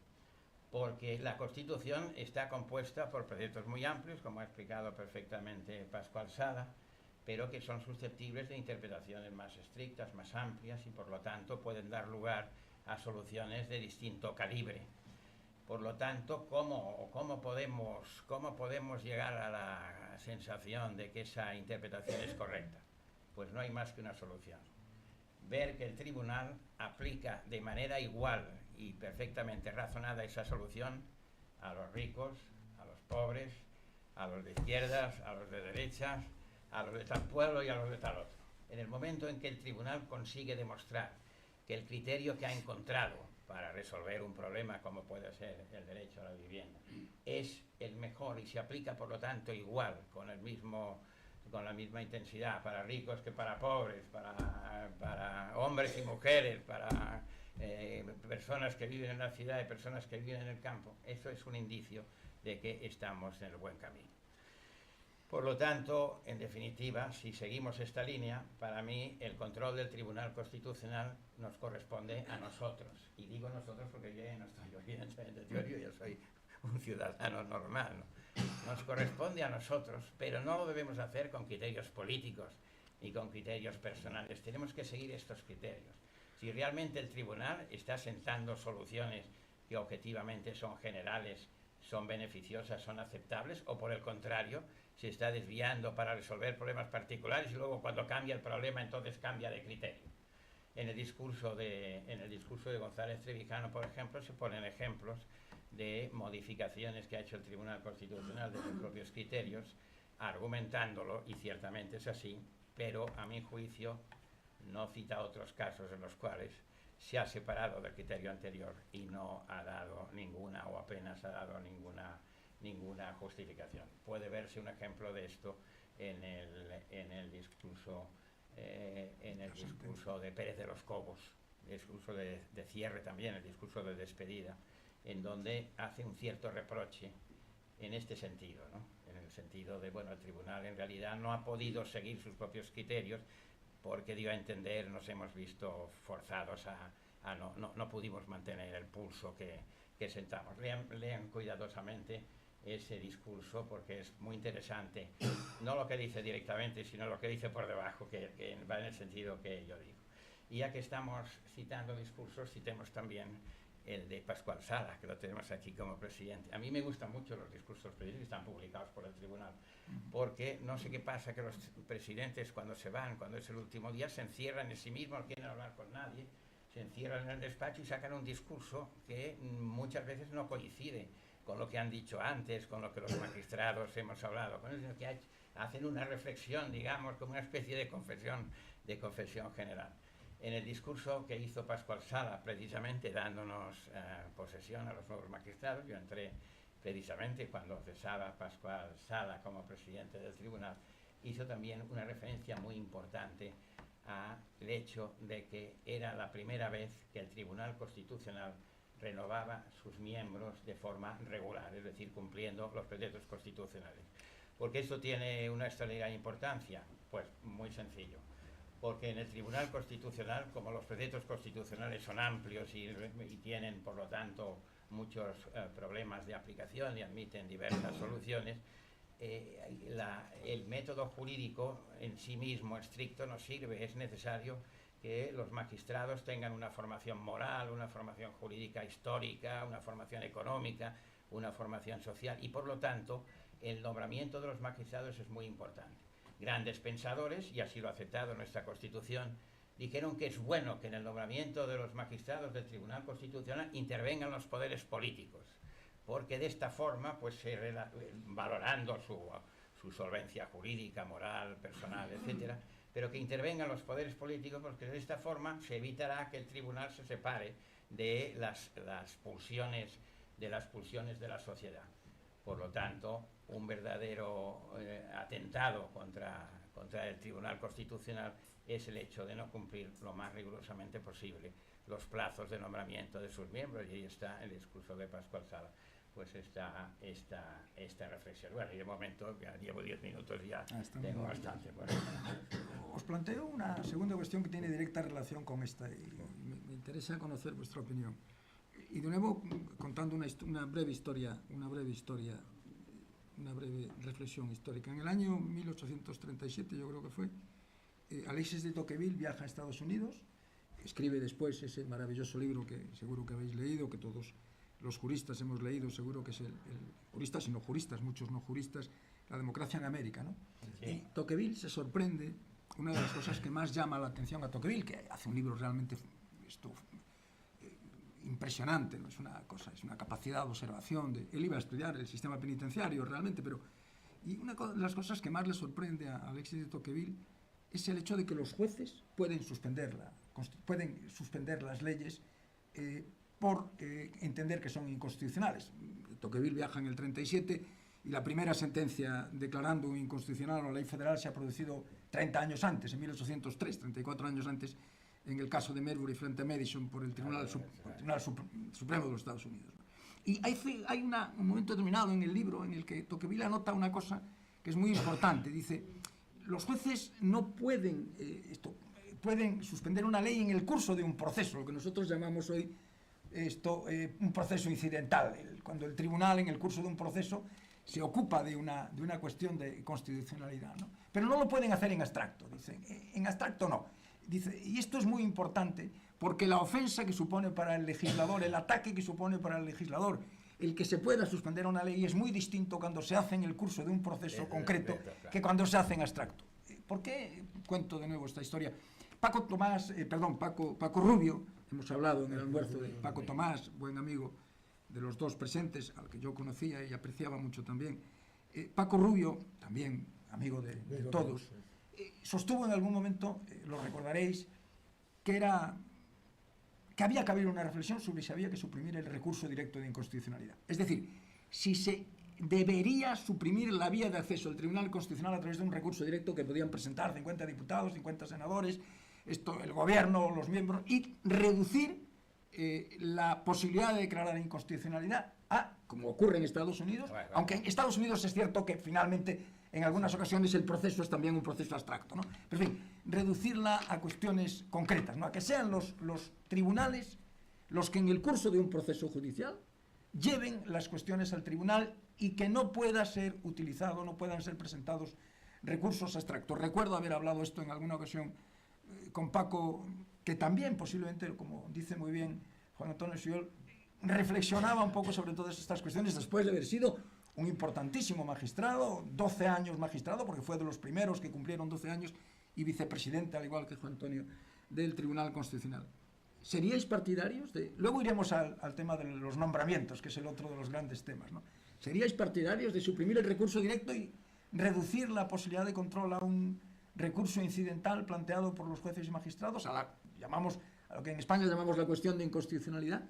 porque la Constitución está compuesta por preceptos muy amplios, como ha explicado perfectamente Pascual Sada, pero que son susceptibles de interpretaciones más estrictas, más amplias, y por lo tanto pueden dar lugar a soluciones de distinto calibre. Por lo tanto, ¿cómo podemos llegar a la sensación de que esa interpretación es correcta? Pues no hay más que una solución: ver que el tribunal aplica de manera igual y perfectamente razonada esa solución a los ricos, a los pobres, a los de izquierdas, a los de derechas, a los de tal pueblo y a los de tal otro. En el momento en que el tribunal consigue demostrar que el criterio que ha encontrado para resolver un problema como puede ser el derecho a la vivienda es el mejor y se aplica por lo tanto igual, con el mismo con la misma intensidad para ricos que para pobres, para hombres y mujeres, para personas que viven en la ciudad y personas que viven en el campo, eso es un indicio de que estamos en el buen camino. Por lo tanto, en definitiva, si seguimos esta línea, para mí el control del Tribunal Constitucional nos corresponde a nosotros. Y digo nosotros porque yo no estoy evidentemente teórico, yo soy un ciudadano normal, ¿no? Nos corresponde a nosotros, pero no lo debemos hacer con criterios políticos ni con criterios personales. Tenemos que seguir estos criterios. Si realmente el tribunal está sentando soluciones que objetivamente son generales, son beneficiosas, son aceptables, o por el contrario, se está desviando para resolver problemas particulares y luego cuando cambia el problema entonces cambia de criterio. En el discurso de González Trevijano, por ejemplo, se ponen ejemplos de modificaciones que ha hecho el Tribunal Constitucional de sus propios criterios, argumentándolo, y ciertamente es así, pero a mi juicio no cita otros casos en los cuales se ha separado del criterio anterior y no ha dado ninguna, o apenas ha dado ninguna justificación. Puede verse un ejemplo de esto en el discurso de Pérez de los Cobos, el discurso de cierre también, el discurso de despedida, en donde hace un cierto reproche en este sentido, ¿no? En el sentido de, bueno, el tribunal en realidad no ha podido seguir sus propios criterios porque dio a entender, nos hemos visto forzados no pudimos mantener el pulso que sentamos. Lean cuidadosamente ese discurso porque es muy interesante, no lo que dice directamente, sino lo que dice por debajo, que va en el sentido que yo digo. Y ya que estamos citando discursos, citemos también el de Pascual Sala, que lo tenemos aquí como presidente. A mí me gustan mucho los discursos presidentes que están publicados por el tribunal, porque no sé qué pasa, que los presidentes cuando se van, cuando es el último día, se encierran en sí mismos, no quieren hablar con nadie, se encierran en el despacho y sacan un discurso que muchas veces no coincide con lo que han dicho antes, con lo que los magistrados hemos hablado, con eso que hacen una reflexión, digamos, como una especie de confesión general. En el discurso que hizo Pascual Sala, precisamente dándonos posesión a los nuevos magistrados, yo entré precisamente cuando cesaba Pascual Sala como presidente del tribunal, hizo también una referencia muy importante al hecho de que era la primera vez que el Tribunal Constitucional renovaba sus miembros de forma regular, es decir, cumpliendo los preceptos constitucionales. ¿Por qué esto tiene una extraordinaria importancia? Pues muy sencillo. Porque en el Tribunal Constitucional, como los preceptos constitucionales son amplios y tienen, por lo tanto, muchos problemas de aplicación y admiten diversas soluciones, el método jurídico en sí mismo estricto no sirve. Es necesario que los magistrados tengan una formación moral, una formación jurídica histórica, una formación económica, una formación social, y por lo tanto el nombramiento de los magistrados es muy importante. Grandes pensadores, y así lo ha aceptado nuestra Constitución, dijeron que es bueno que en el nombramiento de los magistrados del Tribunal Constitucional intervengan los poderes políticos, porque de esta forma, pues valorando su solvencia jurídica, moral, personal, etcétera, pero que intervengan los poderes políticos, porque de esta forma se evitará que el tribunal se separe de las pulsiones de la sociedad. Por lo tanto, un verdadero atentado contra el Tribunal Constitucional es el hecho de no cumplir lo más rigurosamente posible los plazos de nombramiento de sus miembros, y ahí está el discurso de Pascual Sala, pues esta reflexión. Bueno, y de momento ya llevo 10 minutos, ya tengo bastante. Bueno. Os planteo una segunda cuestión que tiene directa relación con esta, y me interesa conocer vuestra opinión. Y de nuevo, contando una breve reflexión histórica. En el año 1837, yo creo que fue, Alexis de Tocqueville viaja a Estados Unidos, escribe después ese maravilloso libro que seguro que habéis leído, que todos los juristas hemos leído, seguro que es juristas y no juristas, muchos no juristas, La democracia en América, ¿no? Sí. Y Tocqueville se sorprende, una de las cosas que más llama la atención a Tocqueville, que hace un libro realmente impresionante, no es una cosa, es una capacidad de observación. Él iba a estudiar el sistema penitenciario realmente, y una de las cosas que más le sorprende a Alexis de Tocqueville es el hecho de que los jueces pueden suspender las leyes por entender que son inconstitucionales. Tocqueville viaja en el 37 y la primera sentencia declarando inconstitucional la ley federal se ha producido 30 años antes, en 1803, 34 años antes, en el caso de Marbury frente a Madison por el Tribunal Supremo de los Estados Unidos. Y hay un momento determinado en el libro en el que Tocqueville anota una cosa que es muy importante. Dice, los jueces no pueden, pueden suspender una ley en el curso de un proceso, lo que nosotros llamamos hoy un proceso incidental, cuando el tribunal en el curso de un proceso se ocupa de una cuestión de constitucionalidad, ¿no? Pero no lo pueden hacer en abstracto, dicen, en abstracto no. Dice, y esto es muy importante porque la ofensa que supone para el legislador, el ataque que supone para el legislador, el que se pueda suspender una ley es muy distinto cuando se hace en el curso de un proceso concreto que cuando se hace en abstracto. ¿Por qué cuento de nuevo esta historia? Paco Rubio, hemos hablado en el almuerzo de Paco Tomás, buen amigo de los dos presentes, al que yo conocía y apreciaba mucho también. Paco Rubio, también amigo de todos, sostuvo en algún momento, lo recordaréis, que había que abrir una reflexión sobre si había que suprimir el recurso directo de inconstitucionalidad. Es decir, si se debería suprimir la vía de acceso al Tribunal Constitucional a través de un recurso directo que podían presentar 50 diputados, 50 senadores, el gobierno, los miembros, y reducir la posibilidad de declarar inconstitucionalidad a, como ocurre en Estados Unidos, aunque en Estados Unidos es cierto que finalmente en algunas ocasiones el proceso es también un proceso abstracto, ¿no? Pero en fin, reducirla a cuestiones concretas, ¿no? A que sean los tribunales los que en el curso de un proceso judicial lleven las cuestiones al tribunal y que no pueda ser utilizado, no puedan ser presentados recursos abstractos. Recuerdo haber hablado esto en alguna ocasión con Paco, que también posiblemente, como dice muy bien Juan Antonio Suyol, reflexionaba un poco sobre todas estas cuestiones después de haber sido un importantísimo magistrado, 12 años magistrado, porque fue de los primeros que cumplieron 12 años, y vicepresidente, al igual que Juan Antonio, del Tribunal Constitucional. ¿Seríais partidarios de...? Luego iremos al tema de los nombramientos, que es el otro de los grandes temas, ¿no? ¿Seríais partidarios de suprimir el recurso directo y reducir la posibilidad de control a un recurso incidental planteado por los jueces y magistrados, a lo que en España llamamos la cuestión de inconstitucionalidad?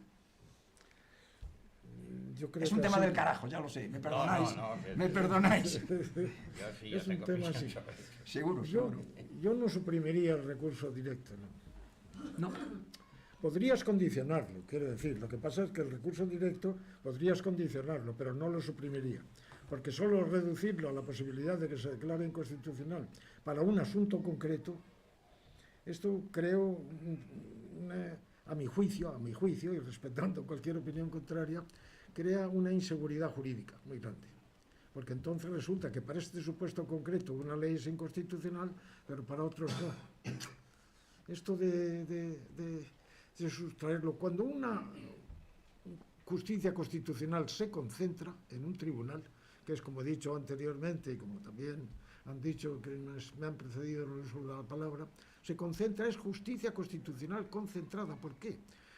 Yo creo es un tema del carajo, ya lo sé, me perdonáis. Me perdonáis. Es un tema así. Seguro. Yo no suprimiría el recurso directo, ¿no? Podrías condicionarlo, quiero decir. Lo que pasa es que el recurso directo podrías condicionarlo, pero no lo suprimiría. Porque solo reducirlo a la posibilidad de que se declare inconstitucional para un asunto concreto, esto creo, a mi juicio, y respetando cualquier opinión contraria, crea una inseguridad jurídica muy grande. Porque entonces resulta que para este supuesto concreto una ley es inconstitucional, pero para otros no. Esto de sustraerlo, cuando una justicia constitucional se concentra en un tribunal, que es, como he dicho anteriormente y como también han dicho que me han precedido en el uso de la palabra, se concentra, es justicia constitucional concentrada. ¿Por qué?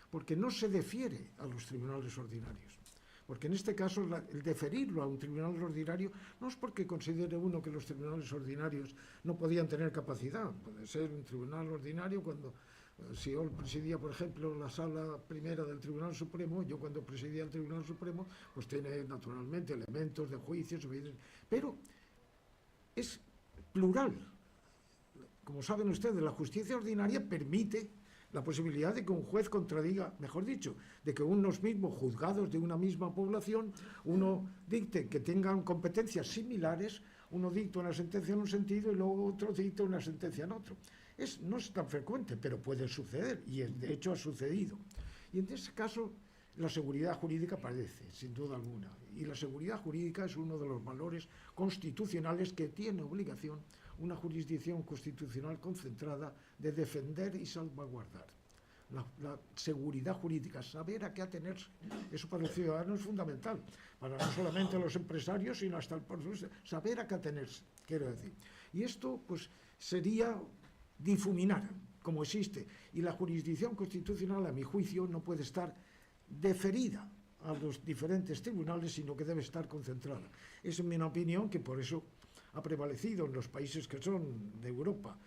Porque no se defiere a los tribunales ordinarios. Porque en este caso el deferirlo a un tribunal ordinario no es porque considere uno que los tribunales ordinarios no podían tener capacidad. Puede ser un tribunal ordinario cuando, si yo presidía, por ejemplo, la sala primera del Tribunal Supremo, yo cuando presidía el Tribunal Supremo, pues tiene naturalmente elementos de juicios, pero es plural. Como saben ustedes, la justicia ordinaria permite la posibilidad de que un juez contradiga, mejor dicho, de que unos mismos juzgados de una misma población, uno dicte que tengan competencias similares, uno dicta una sentencia en un sentido y luego otro dicta una sentencia en otro. No es tan frecuente, pero puede suceder, y de hecho ha sucedido. Y en ese caso, la seguridad jurídica padece, sin duda alguna. Y la seguridad jurídica es uno de los valores constitucionales que tiene obligación una jurisdicción constitucional concentrada de defender y salvaguardar. La seguridad jurídica, saber a qué atenerse, eso para el ciudadano es fundamental, para no solamente los empresarios, sino hasta el saber a qué atenerse, quiero decir. Y esto, pues, sería difuminar, como existe, y la jurisdicción constitucional, a mi juicio, no puede estar deferida a los diferentes tribunales, sino que debe estar concentrada. Es mi opinión, que por eso ha prevalecido en los países que son de Europa,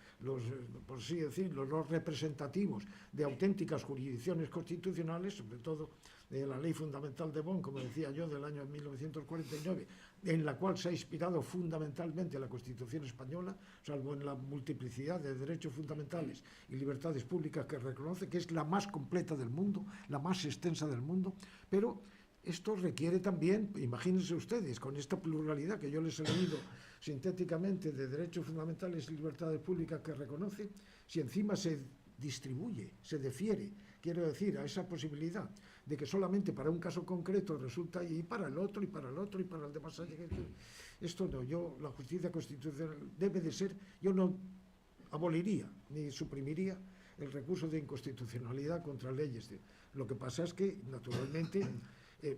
por así decirlo, los representativos de auténticas jurisdicciones constitucionales, sobre todo de la Ley Fundamental de Bonn, como decía yo, del año 1949, en la cual se ha inspirado fundamentalmente la Constitución española, salvo en la multiplicidad de derechos fundamentales y libertades públicas que reconoce, que es la más completa del mundo, la más extensa del mundo, pero esto requiere también, imagínense ustedes, con esta pluralidad que yo les he leído sintéticamente de derechos fundamentales y libertades públicas que reconoce, si encima se distribuye, se defiere, quiero decir, a esa posibilidad de que solamente para un caso concreto resulta y para el otro, y para el otro, y para el demás. Esto no, la justicia constitucional debe de ser, yo no aboliría ni suprimiría el recurso de inconstitucionalidad contra leyes. Lo que pasa es que, naturalmente,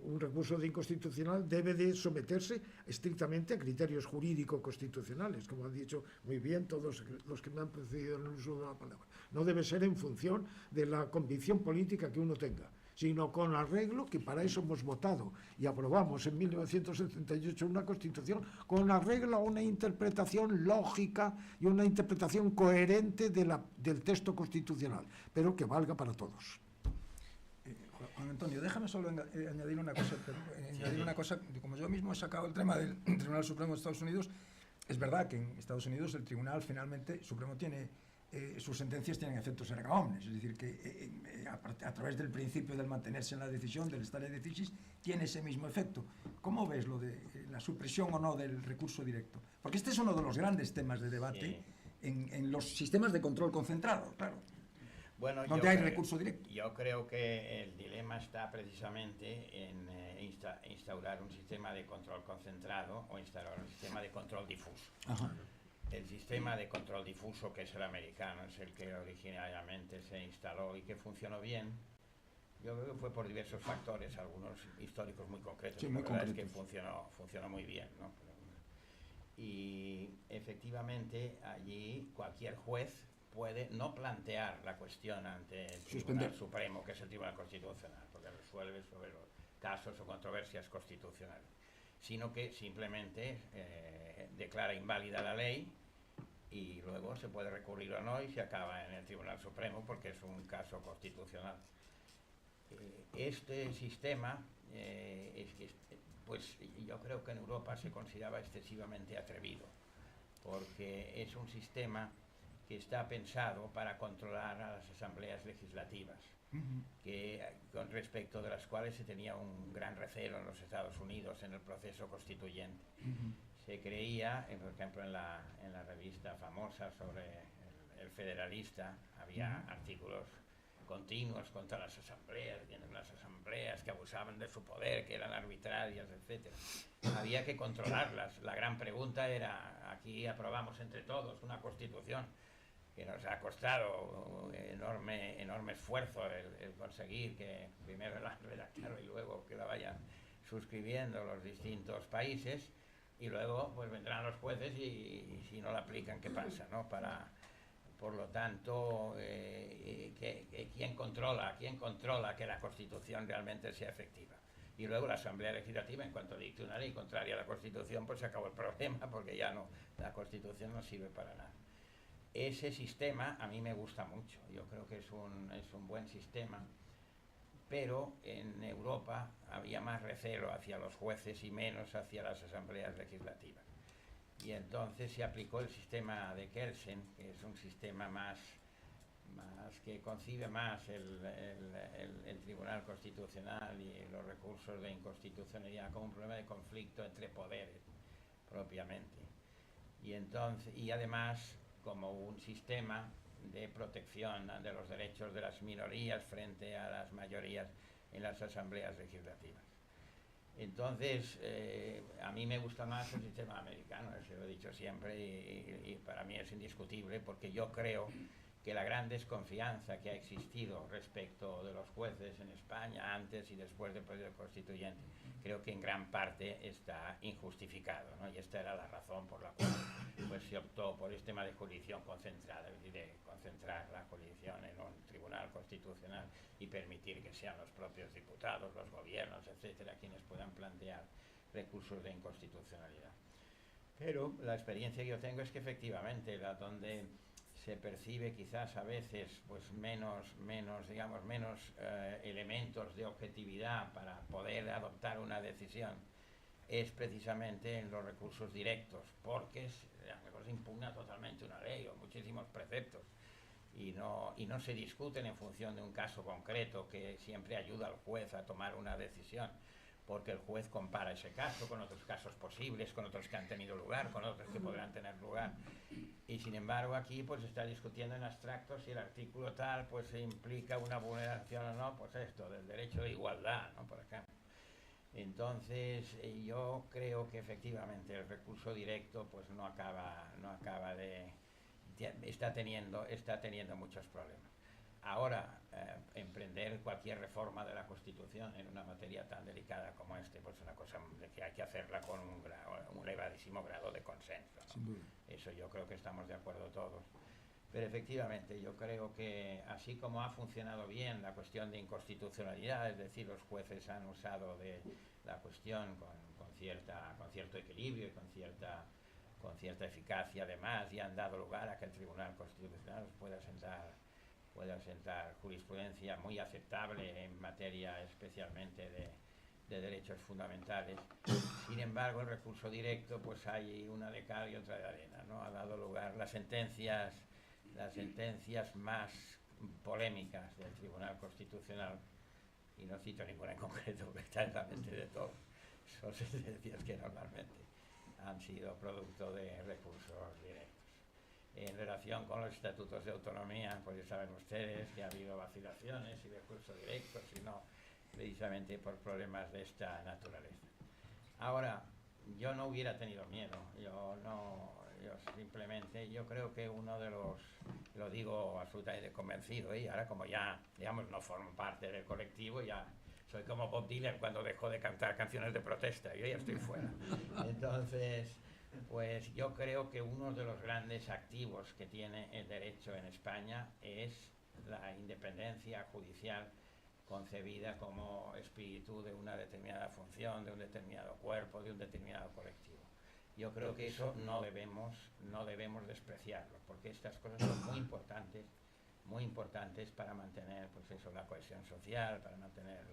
un recurso de inconstitucional debe de someterse estrictamente a criterios jurídico-constitucionales, como han dicho muy bien todos los que me han precedido en el uso de la palabra. No debe ser en función de la convicción política que uno tenga, sino con arreglo, que para eso hemos votado y aprobamos en 1978 una Constitución, con arreglo a una interpretación lógica y una interpretación coherente del texto constitucional, pero que valga para todos. Juan Antonio, déjame solo añadir una cosa, como yo mismo he sacado el tema del Tribunal Supremo de Estados Unidos, es verdad que en Estados Unidos el Tribunal finalmente Supremo tiene, sus sentencias tienen efectos erga omnes, es decir, que a través del principio del mantenerse en la decisión, del stare decisis, tiene ese mismo efecto. ¿Cómo ves lo de la supresión o no del recurso directo? Porque este es uno de los grandes temas de debate en los sistemas de control concentrado, claro. Bueno, donde hay recurso directo. Yo creo que el dilema está precisamente en instaurar un sistema de control concentrado o instaurar un sistema de control difuso. Ajá. El sistema de control difuso, que es el americano, es el que originariamente se instaló y que funcionó bien. Yo creo que fue por diversos factores, algunos históricos muy concretos. Sí, muy la verdad concretos. es que funcionó muy bien, ¿no? Y efectivamente allí cualquier juez puede no plantear la cuestión ante el Tribunal Supremo, que es el Tribunal Constitucional, porque resuelve sobre los casos o controversias constitucionales, sino que simplemente declara inválida la ley y luego se puede recurrir o no y se acaba en el Tribunal Supremo porque es un caso constitucional. Este sistema, pues yo creo que en Europa se consideraba excesivamente atrevido, porque es un sistema que está pensado para controlar a las asambleas legislativas, que con respecto de las cuales se tenía un gran recelo en los Estados Unidos en el proceso constituyente. Se creía, por ejemplo, en la revista famosa sobre el Federalista, había artículos continuos contra las asambleas que abusaban de su poder, que eran arbitrarias, etc. Había que controlarlas. La gran pregunta era, aquí aprobamos entre todos una constitución que nos ha costado enorme esfuerzo el conseguir que primero la redactaron y luego que la vayan suscribiendo los distintos países, y luego pues vendrán los jueces y si no la aplican, ¿qué pasa, no? Por lo tanto, ¿quién controla que la Constitución realmente sea efectiva? Y luego la Asamblea Legislativa, en cuanto dicte una ley contraria a la Constitución, pues se acabó el problema, porque ya no, la Constitución no sirve para nada. Ese sistema a mí me gusta mucho, yo creo que es un buen sistema, pero en Europa había más recelo hacia los jueces y menos hacia las asambleas legislativas. Y entonces se aplicó el sistema de Kelsen, que es un sistema más que concibe más el Tribunal Constitucional y los recursos de inconstitucionalidad como un problema de conflicto entre poderes propiamente. Y además como un sistema de protección de los derechos de las minorías frente a las mayorías en las asambleas legislativas. Entonces, a mí me gusta más el sistema americano, eso lo he dicho siempre, y para mí es indiscutible, porque yo creo que la gran desconfianza que ha existido respecto de los jueces en España antes y después del proceso constituyente, creo que en gran parte está injustificado, ¿no? Y esta era la razón por la cual pues, se optó por el sistema de jurisdicción concentrada, es decir, de concentrar la jurisdicción en un tribunal constitucional y permitir que sean los propios diputados, los gobiernos, etcétera, quienes puedan plantear recursos de inconstitucionalidad. Pero la experiencia que yo tengo es que efectivamente donde se percibe quizás a veces pues menos elementos de objetividad para poder adoptar una decisión es precisamente en los recursos directos, porque a lo mejor se impugna totalmente una ley o muchísimos preceptos y no se discuten en función de un caso concreto que siempre ayuda al juez a tomar una decisión, porque el juez compara ese caso con otros casos posibles, con otros que han tenido lugar, con otros que podrán tener lugar. Y sin embargo aquí pues se está discutiendo en abstracto si el artículo tal pues implica una vulneración o no, pues esto, del derecho de igualdad, ¿no? Por ejemplo. Entonces yo creo que efectivamente el recurso directo pues no acaba de... está teniendo muchos problemas. Ahora, emprender cualquier reforma de la Constitución en una materia tan delicada como este, pues es una cosa de que hay que hacerla con un elevadísimo grado de consenso, ¿no? Sin duda. Eso yo creo que estamos de acuerdo todos. Pero efectivamente, yo creo que así como ha funcionado bien la cuestión de inconstitucionalidad, es decir, los jueces han usado de la cuestión con cierto equilibrio y con cierta eficacia además, y han dado lugar a que el Tribunal Constitucional pueda asentar jurisprudencia muy aceptable en materia especialmente de derechos fundamentales. Sin embargo, el recurso directo, pues hay una de cal y otra de arena, ¿no? Ha dado lugar las sentencias más polémicas del Tribunal Constitucional, y no cito ninguna en concreto porque está en la mente de todos, son sentencias que normalmente han sido producto de recursos directos. En relación con los estatutos de autonomía, pues ya saben ustedes que ha habido vacilaciones y recursos directos, y no precisamente por problemas de esta naturaleza. Ahora, yo no hubiera tenido miedo, yo creo que uno de los, lo digo absolutamente convencido, y ahora como ya, digamos, no formo parte del colectivo, ya soy como Bob Dylan cuando dejó de cantar canciones de protesta, yo ya estoy fuera. Entonces, pues yo creo que uno de los grandes activos que tiene el derecho en España es la independencia judicial concebida como espíritu de una determinada función, de un determinado cuerpo, de un determinado colectivo. Yo creo que eso no debemos despreciarlo, porque estas cosas son muy importantes para mantener pues eso, la cohesión social, para mantener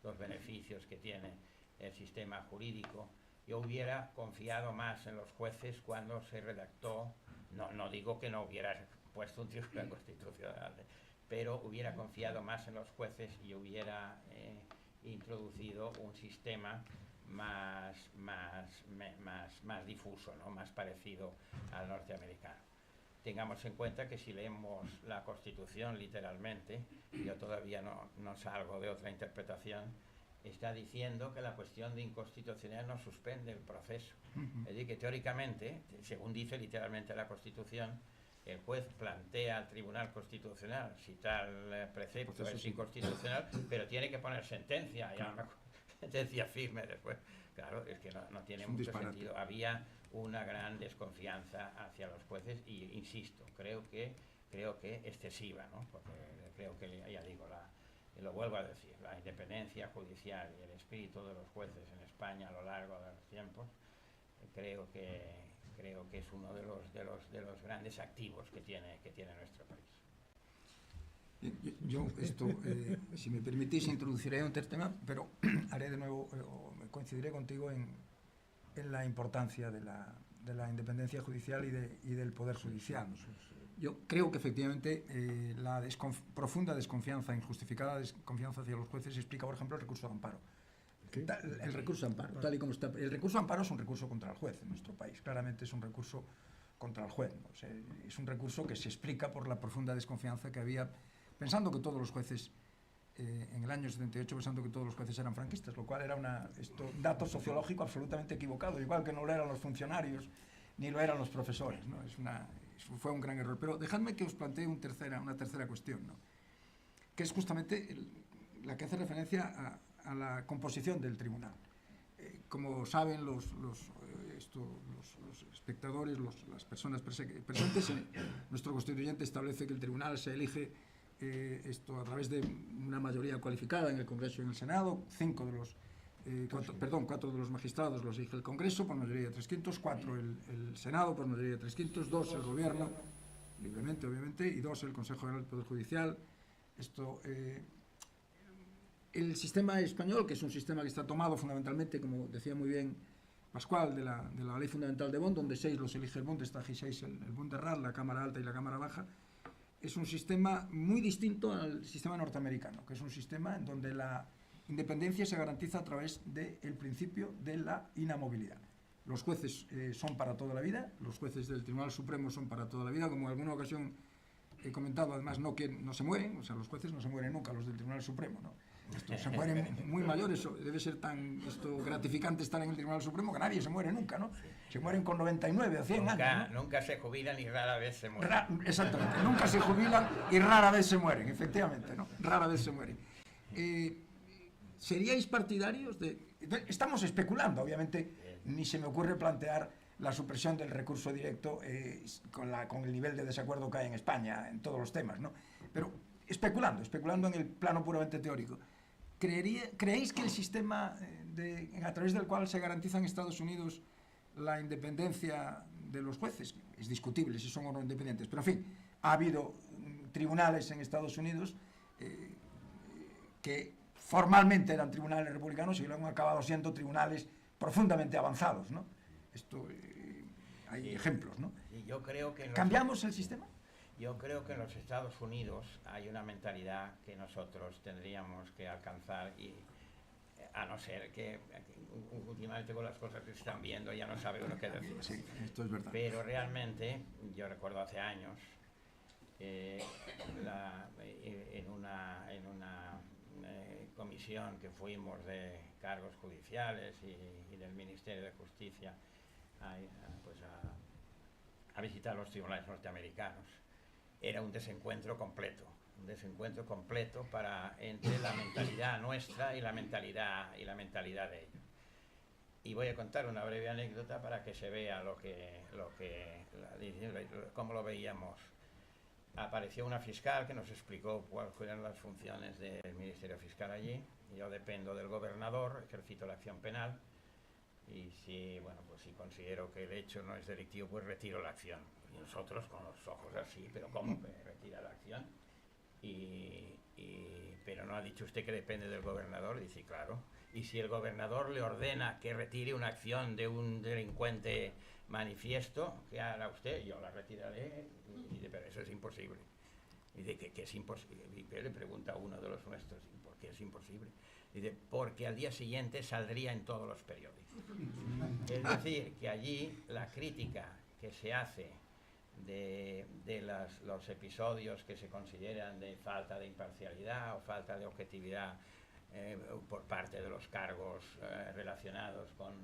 los beneficios que tiene el sistema jurídico. Yo hubiera confiado más en los jueces cuando se redactó, no digo que no hubiera puesto un tribunal constitucional, pero hubiera confiado más en los jueces y hubiera introducido un sistema más difuso, ¿no? Más parecido al norteamericano. Tengamos en cuenta que si leemos la Constitución literalmente, yo todavía no salgo de otra interpretación, está diciendo que la cuestión de inconstitucionalidad no suspende el proceso. Es decir, que teóricamente, según dice literalmente la Constitución, el juez plantea al Tribunal Constitucional si tal precepto es inconstitucional, pero tiene que poner sentencia, y a lo mejor sentencia firme después. Claro, es que no tiene mucho sentido. Había una gran desconfianza hacia los jueces y, insisto, creo que excesiva, ¿no? Porque creo que, ya digo, y lo vuelvo a decir, la independencia judicial y el espíritu de los jueces en España a lo largo de los tiempos, creo que es uno de los grandes activos que tiene nuestro país. Yo si me permitís, introduciré un tema, pero haré de nuevo, coincidiré contigo en la importancia de la independencia judicial y del poder judicial. Yo creo que efectivamente la profunda desconfianza, injustificada desconfianza hacia los jueces explica, por ejemplo, el recurso de amparo. El recurso de amparo, tal y como está. El recurso de amparo es un recurso contra el juez en nuestro país. Claramente es un recurso contra el juez, ¿no? O sea, es un recurso que se explica por la profunda desconfianza que había, pensando que todos los jueces, en el año 78, pensando que todos los jueces eran franquistas, lo cual era un dato sociológico absolutamente equivocado, igual que no lo eran los funcionarios ni lo eran los profesores, ¿no? Fue un gran error. Pero dejadme que os plantee una tercera cuestión, ¿no? Que es justamente la que hace referencia a la composición del tribunal. Como saben los espectadores, las personas presentes, nuestro constituyente establece que el tribunal se elige a través de una mayoría cualificada en el Congreso y en el Senado. 5 de los 4 de los magistrados los elige el Congreso por mayoría de 300, 4 el Senado por mayoría de 300, 2 el Gobierno, libremente obviamente, y 2 el Consejo General del Poder Judicial. El sistema español, que es un sistema que está tomado fundamentalmente, como decía muy bien Pascual, de la Ley Fundamental de Bonn, donde 6 los elige el Bundestag y 6 el Bundesrat, la Cámara Alta y la Cámara Baja, es un sistema muy distinto al sistema norteamericano, que es un sistema en donde la independencia se garantiza a través del principio de la inamovilidad. Los jueces son para toda la vida, los jueces del Tribunal Supremo son para toda la vida, como en alguna ocasión he comentado, además que no se mueren, o sea, los jueces no se mueren nunca, los del Tribunal Supremo, ¿no? Se mueren muy mayores, debe ser tan gratificante estar en el Tribunal Supremo que nadie se muere nunca, ¿no? Se mueren con 99 o 100 años, ¿no? Nunca se jubilan y rara vez se mueren. Exactamente, nunca se jubilan y rara vez se mueren, efectivamente, ¿no? Rara vez se mueren. ¿Seríais partidarios de...? Estamos especulando, obviamente, ni se me ocurre plantear la supresión del recurso directo con el nivel de desacuerdo que hay en España en todos los temas, ¿no? Pero especulando en el plano puramente teórico, ¿creéis que el sistema a través del cual se garantiza en Estados Unidos la independencia de los jueces, es discutible si son o no independientes, pero en fin, ha habido tribunales en Estados Unidos que formalmente eran tribunales republicanos y luego han acabado siendo tribunales profundamente avanzados, ¿no? Esto, hay ejemplos, ¿no? Yo creo que ¿Cambiamos el sistema? Yo creo que en los Estados Unidos hay una mentalidad que nosotros tendríamos que alcanzar, y a no ser que últimamente con las cosas que se están viendo ya no sabe uno qué decir. Sí, esto es verdad. Pero realmente, yo recuerdo hace años, en una comisión que fuimos de cargos judiciales y del Ministerio de Justicia a visitar los tribunales norteamericanos, era un desencuentro completo entre la mentalidad nuestra y la mentalidad de ellos. Y voy a contar una breve anécdota para que se vea cómo lo veíamos. Apareció una fiscal que nos explicó cuáles eran las funciones del Ministerio Fiscal allí. Yo dependo del gobernador, ejercito la acción penal, y si considero que el hecho no es delictivo, pues retiro la acción. Y nosotros con los ojos así, pero ¿cómo que retira la acción? Pero no ha dicho usted que depende del gobernador. Dice, claro. Y si el gobernador le ordena que retire una acción de un delincuente manifiesto, ¿qué hará usted? Yo la retiraré. Y dice, pero eso es imposible. Y dice que es imposible. Y le pregunta a uno de los nuestros, ¿por qué es imposible? Dice, porque al día siguiente saldría en todos los periódicos. Es decir, que allí la crítica que se hace de los episodios que se consideran de falta de imparcialidad o falta de objetividad por parte de los cargos relacionados con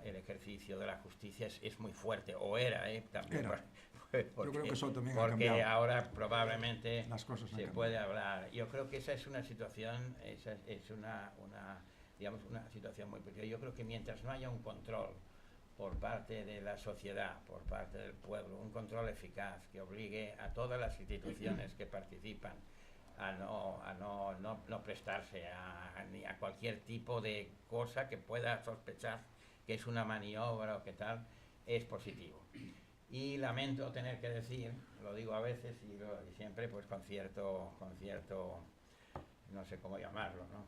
el ejercicio de la justicia es muy fuerte, o era también. Yo creo que eso también ha porque cambiado. ahora probablemente Las cosas se puede hablar. Yo creo que esa es una situación, digamos, una situación muy pequeña. Yo creo que mientras no haya un control por parte de la sociedad, por parte del pueblo, un control eficaz que obligue a todas las instituciones que participan a no prestarse ni a cualquier tipo de cosa que pueda sospechar que es una maniobra o que tal, es positivo. Y lamento tener que decir, lo digo a veces y siempre pues con cierto, no sé cómo llamarlo, ¿no?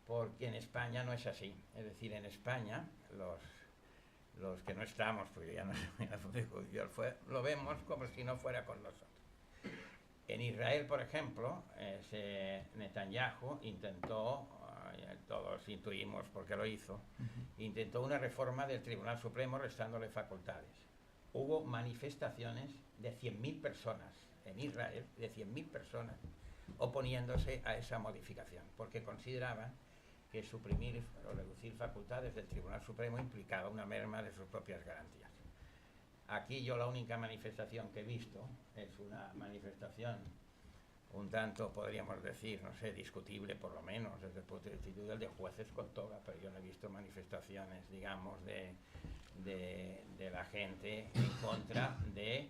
Porque en España no es así. Es decir, en España los que no estamos, porque ya no sé, lo vemos como si no fuera con nosotros. En Israel, por ejemplo, Netanyahu intentó, todos intuimos por qué lo hizo, intentó una reforma del Tribunal Supremo restándole facultades. Hubo manifestaciones de 100.000 personas en Israel, de 100.000 personas, oponiéndose a esa modificación, porque consideraban que suprimir o reducir facultades del Tribunal Supremo implicaba una merma de sus propias garantías. Aquí yo la única manifestación que he visto es una manifestación un tanto, podríamos decir, no sé, discutible por lo menos desde el punto de vista de jueces con toga, pero yo no he visto manifestaciones, digamos, de la gente en contra de,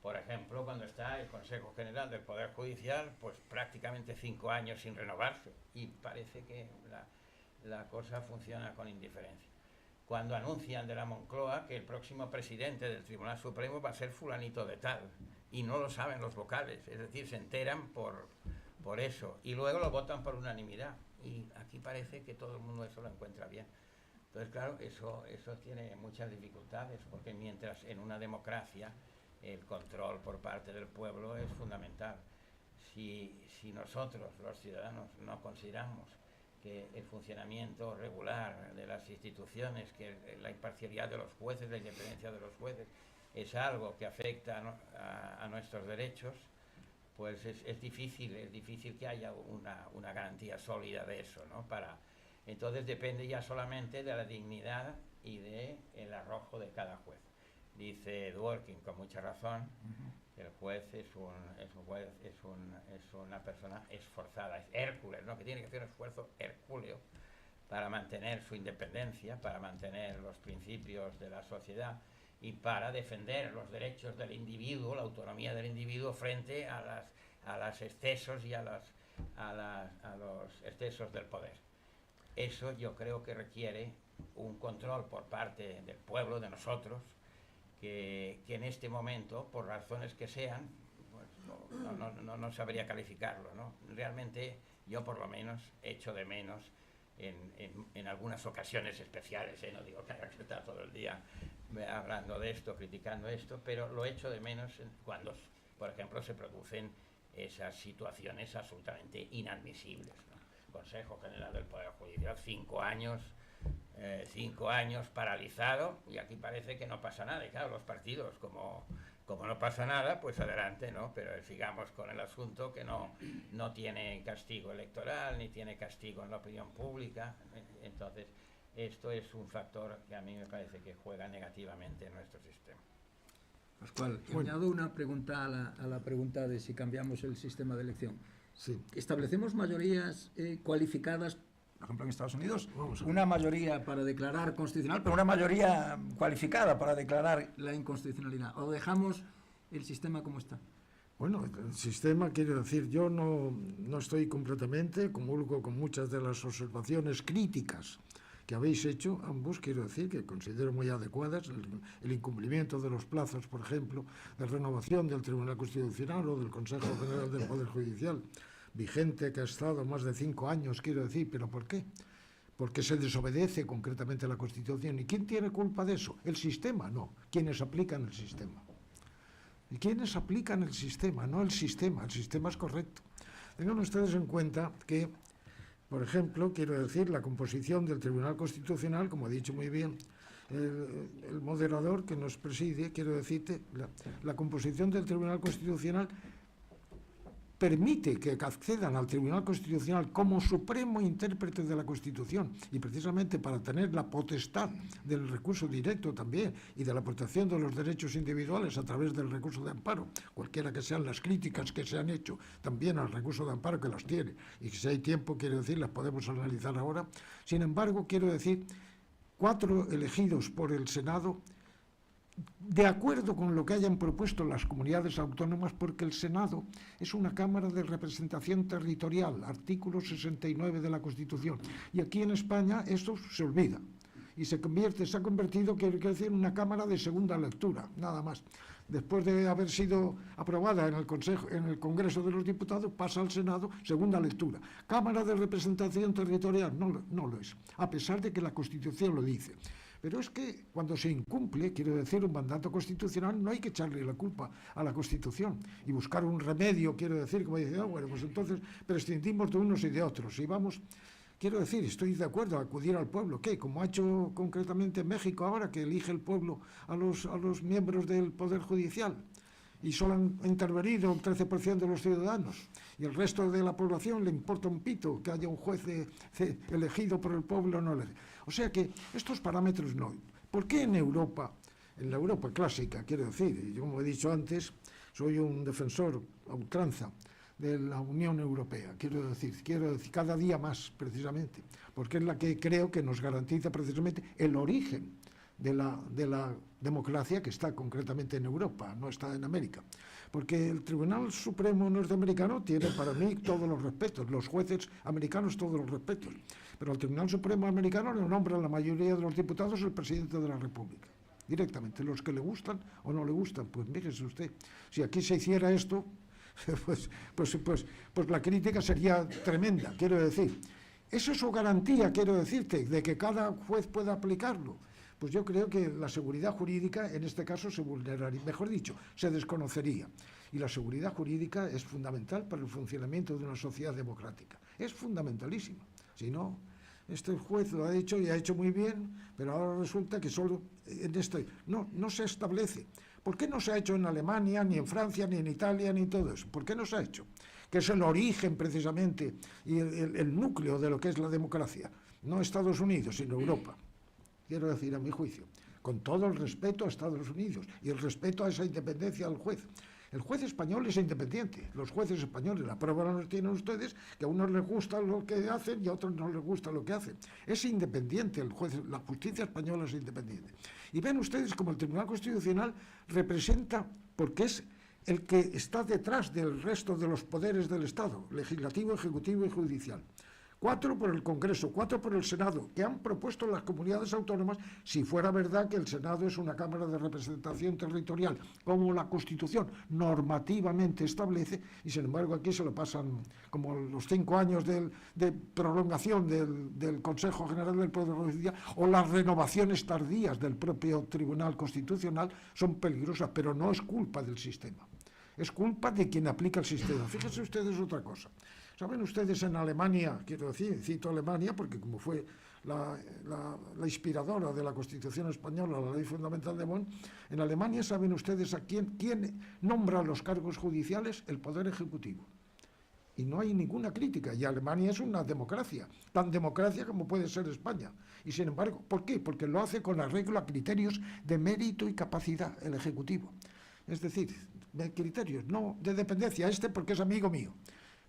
por ejemplo, cuando está el Consejo General del Poder Judicial, pues prácticamente 5 años sin renovarse, y parece que la cosa funciona con indiferencia. Cuando anuncian de la Moncloa que el próximo presidente del Tribunal Supremo va a ser fulanito de tal, y no lo saben los vocales, es decir, se enteran por eso, y luego lo votan por unanimidad, y aquí parece que todo el mundo eso lo encuentra bien. Entonces, claro, eso tiene muchas dificultades, porque mientras en una democracia el control por parte del pueblo es fundamental. Si nosotros, los ciudadanos, no consideramos que el funcionamiento regular de las instituciones, que la imparcialidad de los jueces, la independencia de los jueces, es algo que afecta, ¿no?, a nuestros derechos, pues es difícil que haya una garantía sólida de eso, ¿no? Entonces depende ya solamente de la dignidad y del arrojo de cada juez. Dice Dworkin con mucha razón que el juez es una persona esforzada, es Hércules, ¿no?, que tiene que hacer un esfuerzo hercúleo para mantener su independencia, para mantener los principios de la sociedad y para defender los derechos del individuo, la autonomía del individuo frente a los excesos y a los excesos del poder. Eso yo creo que requiere un control por parte del pueblo, de nosotros, que en este momento, por razones que sean, pues no sabría calificarlo, ¿no? Realmente yo por lo menos echo de menos en algunas ocasiones especiales, no digo que haya que estar todo el día hablando de esto, criticando esto, pero lo echo de menos cuando, por ejemplo, se producen esas situaciones absolutamente inadmisibles, ¿no? Consejo General del Poder Judicial, 5 años paralizado, y aquí parece que no pasa nada, y claro, los partidos, como no pasa nada, pues adelante, ¿no? Pero sigamos con el asunto, que no tiene castigo electoral, ni tiene castigo en la opinión pública. Entonces, esto es un factor que a mí me parece que juega negativamente en nuestro sistema. Pascual, añado una pregunta a la pregunta de si cambiamos el sistema de elección. Sí. ¿Establecemos mayorías cualificadas, por ejemplo en Estados Unidos, una mayoría para declarar constitucional, pero una mayoría cualificada para declarar la inconstitucionalidad? ¿O dejamos el sistema como está? Bueno, el sistema, quiero decir, yo no estoy completamente, comulgo con muchas de las observaciones críticas que habéis hecho, ambos, quiero decir, que considero muy adecuadas, el incumplimiento de los plazos, por ejemplo, de renovación del Tribunal Constitucional o del Consejo General del Poder Judicial, vigente, que ha estado más de 5 años, quiero decir, ¿pero por qué? Porque se desobedece concretamente la Constitución. ¿Y quién tiene culpa de eso? ¿El sistema? No, quienes aplican el sistema. ¿Y quiénes aplican el sistema? No el sistema es correcto. Tengan ustedes en cuenta que, por ejemplo, quiero decir, la composición del Tribunal Constitucional, como ha dicho muy bien el moderador que nos preside, quiero decirte, la composición del Tribunal Constitucional permite que accedan al Tribunal Constitucional como supremo intérprete de la Constitución, y precisamente para tener la potestad del recurso directo también y de la protección de los derechos individuales a través del recurso de amparo, cualquiera que sean las críticas que se han hecho también al recurso de amparo, que las tiene, y que si hay tiempo, quiero decir, las podemos analizar ahora. Sin embargo, quiero decir, 4 elegidos por el Senado, de acuerdo con lo que hayan propuesto las comunidades autónomas, porque el Senado es una Cámara de Representación Territorial, artículo 69 de la Constitución, y aquí en España esto se olvida y se ha convertido, quiero decir, en una Cámara de segunda lectura, nada más. Después de haber sido aprobada en el Congreso de los Diputados, pasa al Senado, segunda lectura. Cámara de Representación Territorial, no lo es, a pesar de que la Constitución lo dice. Pero es que cuando se incumple, quiero decir, un mandato constitucional, no hay que echarle la culpa a la Constitución y buscar un remedio, quiero decir, como dice, bueno, pues entonces prescindimos de unos y de otros. Y vamos, quiero decir, estoy de acuerdo a acudir al pueblo, ¿qué? Como ha hecho concretamente en México ahora, que elige el pueblo a los miembros del Poder Judicial, y solo han intervenido un 13% de los ciudadanos, y el resto de la población le importa un pito que haya un juez elegido por el pueblo o no. O sea que estos parámetros no. ¿Por qué en Europa, en la Europa clásica, quiero decir, y como he dicho antes, soy un defensor a ultranza de la Unión Europea, quiero decir, cada día más, precisamente, porque es la que creo que nos garantiza precisamente el origen de la democracia que está concretamente en Europa, no está en América. Porque el Tribunal Supremo norteamericano tiene para mí todos los respetos, los jueces americanos todos los respetos, pero al Tribunal Supremo americano lo nombra la mayoría de los diputados el presidente de la República, directamente, los que le gustan o no le gustan. Pues fíjese usted, si aquí se hiciera esto, pues la crítica sería tremenda, quiero decir. ¿Es eso garantía, quiero decirte, de que cada juez pueda aplicarlo? Pues yo creo que la seguridad jurídica en este caso se vulneraría, mejor dicho, se desconocería. Y la seguridad jurídica es fundamental para el funcionamiento de una sociedad democrática. Es fundamentalísima. Si no, este juez lo ha hecho y ha hecho muy bien, pero ahora resulta que solo en este no se establece. ¿Por qué no se ha hecho en Alemania, ni en Francia, ni en Italia, ni todo eso? ¿Por qué no se ha hecho? Que es el origen precisamente y el núcleo de lo que es la democracia. No Estados Unidos, sino Europa. Quiero decir, a mi juicio, con todo el respeto a Estados Unidos y el respeto a esa independencia del juez. El juez español es independiente, los jueces españoles, la prueba no tienen ustedes, que a unos les gusta lo que hacen y a otros no les gusta lo que hacen. Es independiente el juez, la justicia española es independiente. Y ven ustedes como el Tribunal Constitucional representa, porque es el que está detrás del resto de los poderes del Estado, legislativo, ejecutivo y judicial. 4 por el Congreso, 4 por el Senado, que han propuesto las comunidades autónomas, si fuera verdad que el Senado es una Cámara de Representación Territorial, como la Constitución normativamente establece, y sin embargo aquí se lo pasan como los 5 años de prolongación del Consejo General del Poder Judicial, o las renovaciones tardías del propio Tribunal Constitucional, son peligrosas, pero no es culpa del sistema. Es culpa de quien aplica el sistema. Fíjense ustedes otra cosa. ¿Saben ustedes en Alemania, quiero decir, cito Alemania porque como fue la inspiradora de la Constitución española, la Ley Fundamental de Bonn, en Alemania saben ustedes a quién nombra los cargos judiciales, el Poder Ejecutivo. Y no hay ninguna crítica, y Alemania es una democracia, tan democracia como puede ser España. Y sin embargo, ¿por qué? Porque lo hace con arreglo a criterios de mérito y capacidad, el Ejecutivo. Es decir, de criterios, no de dependencia, porque es amigo mío.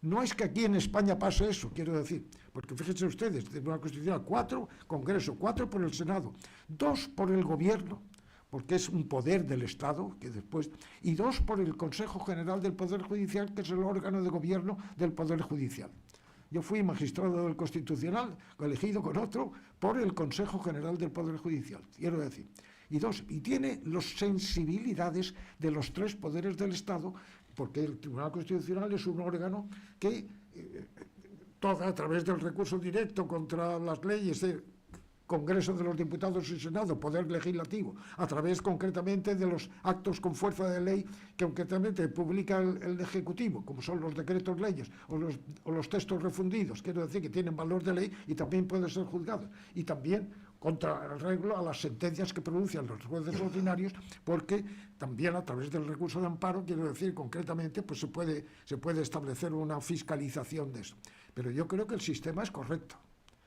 No es que aquí en España pase eso, quiero decir, porque fíjense ustedes, Tribunal Constitucional 4, Congreso 4 por el Senado, 2 por el Gobierno, porque es un poder del Estado, que después, y 2 por el Consejo General del Poder Judicial, que es el órgano de gobierno del Poder Judicial. Yo fui magistrado del Constitucional, elegido con otro, por el Consejo General del Poder Judicial, quiero decir. Y tiene las sensibilidades de los 3 poderes del Estado, porque el Tribunal Constitucional es un órgano que, a través del recurso directo contra las leyes del Congreso de los Diputados y Senado, Poder Legislativo, a través concretamente de los actos con fuerza de ley que concretamente publica el Ejecutivo, como son los decretos leyes o los textos refundidos, quiero decir que tienen valor de ley y también pueden ser juzgados. Y también contra arreglo a las sentencias que pronuncian los jueces ordinarios, porque también a través del recurso de amparo, quiero decir concretamente, pues se puede establecer una fiscalización de eso. Pero yo creo que el sistema es correcto.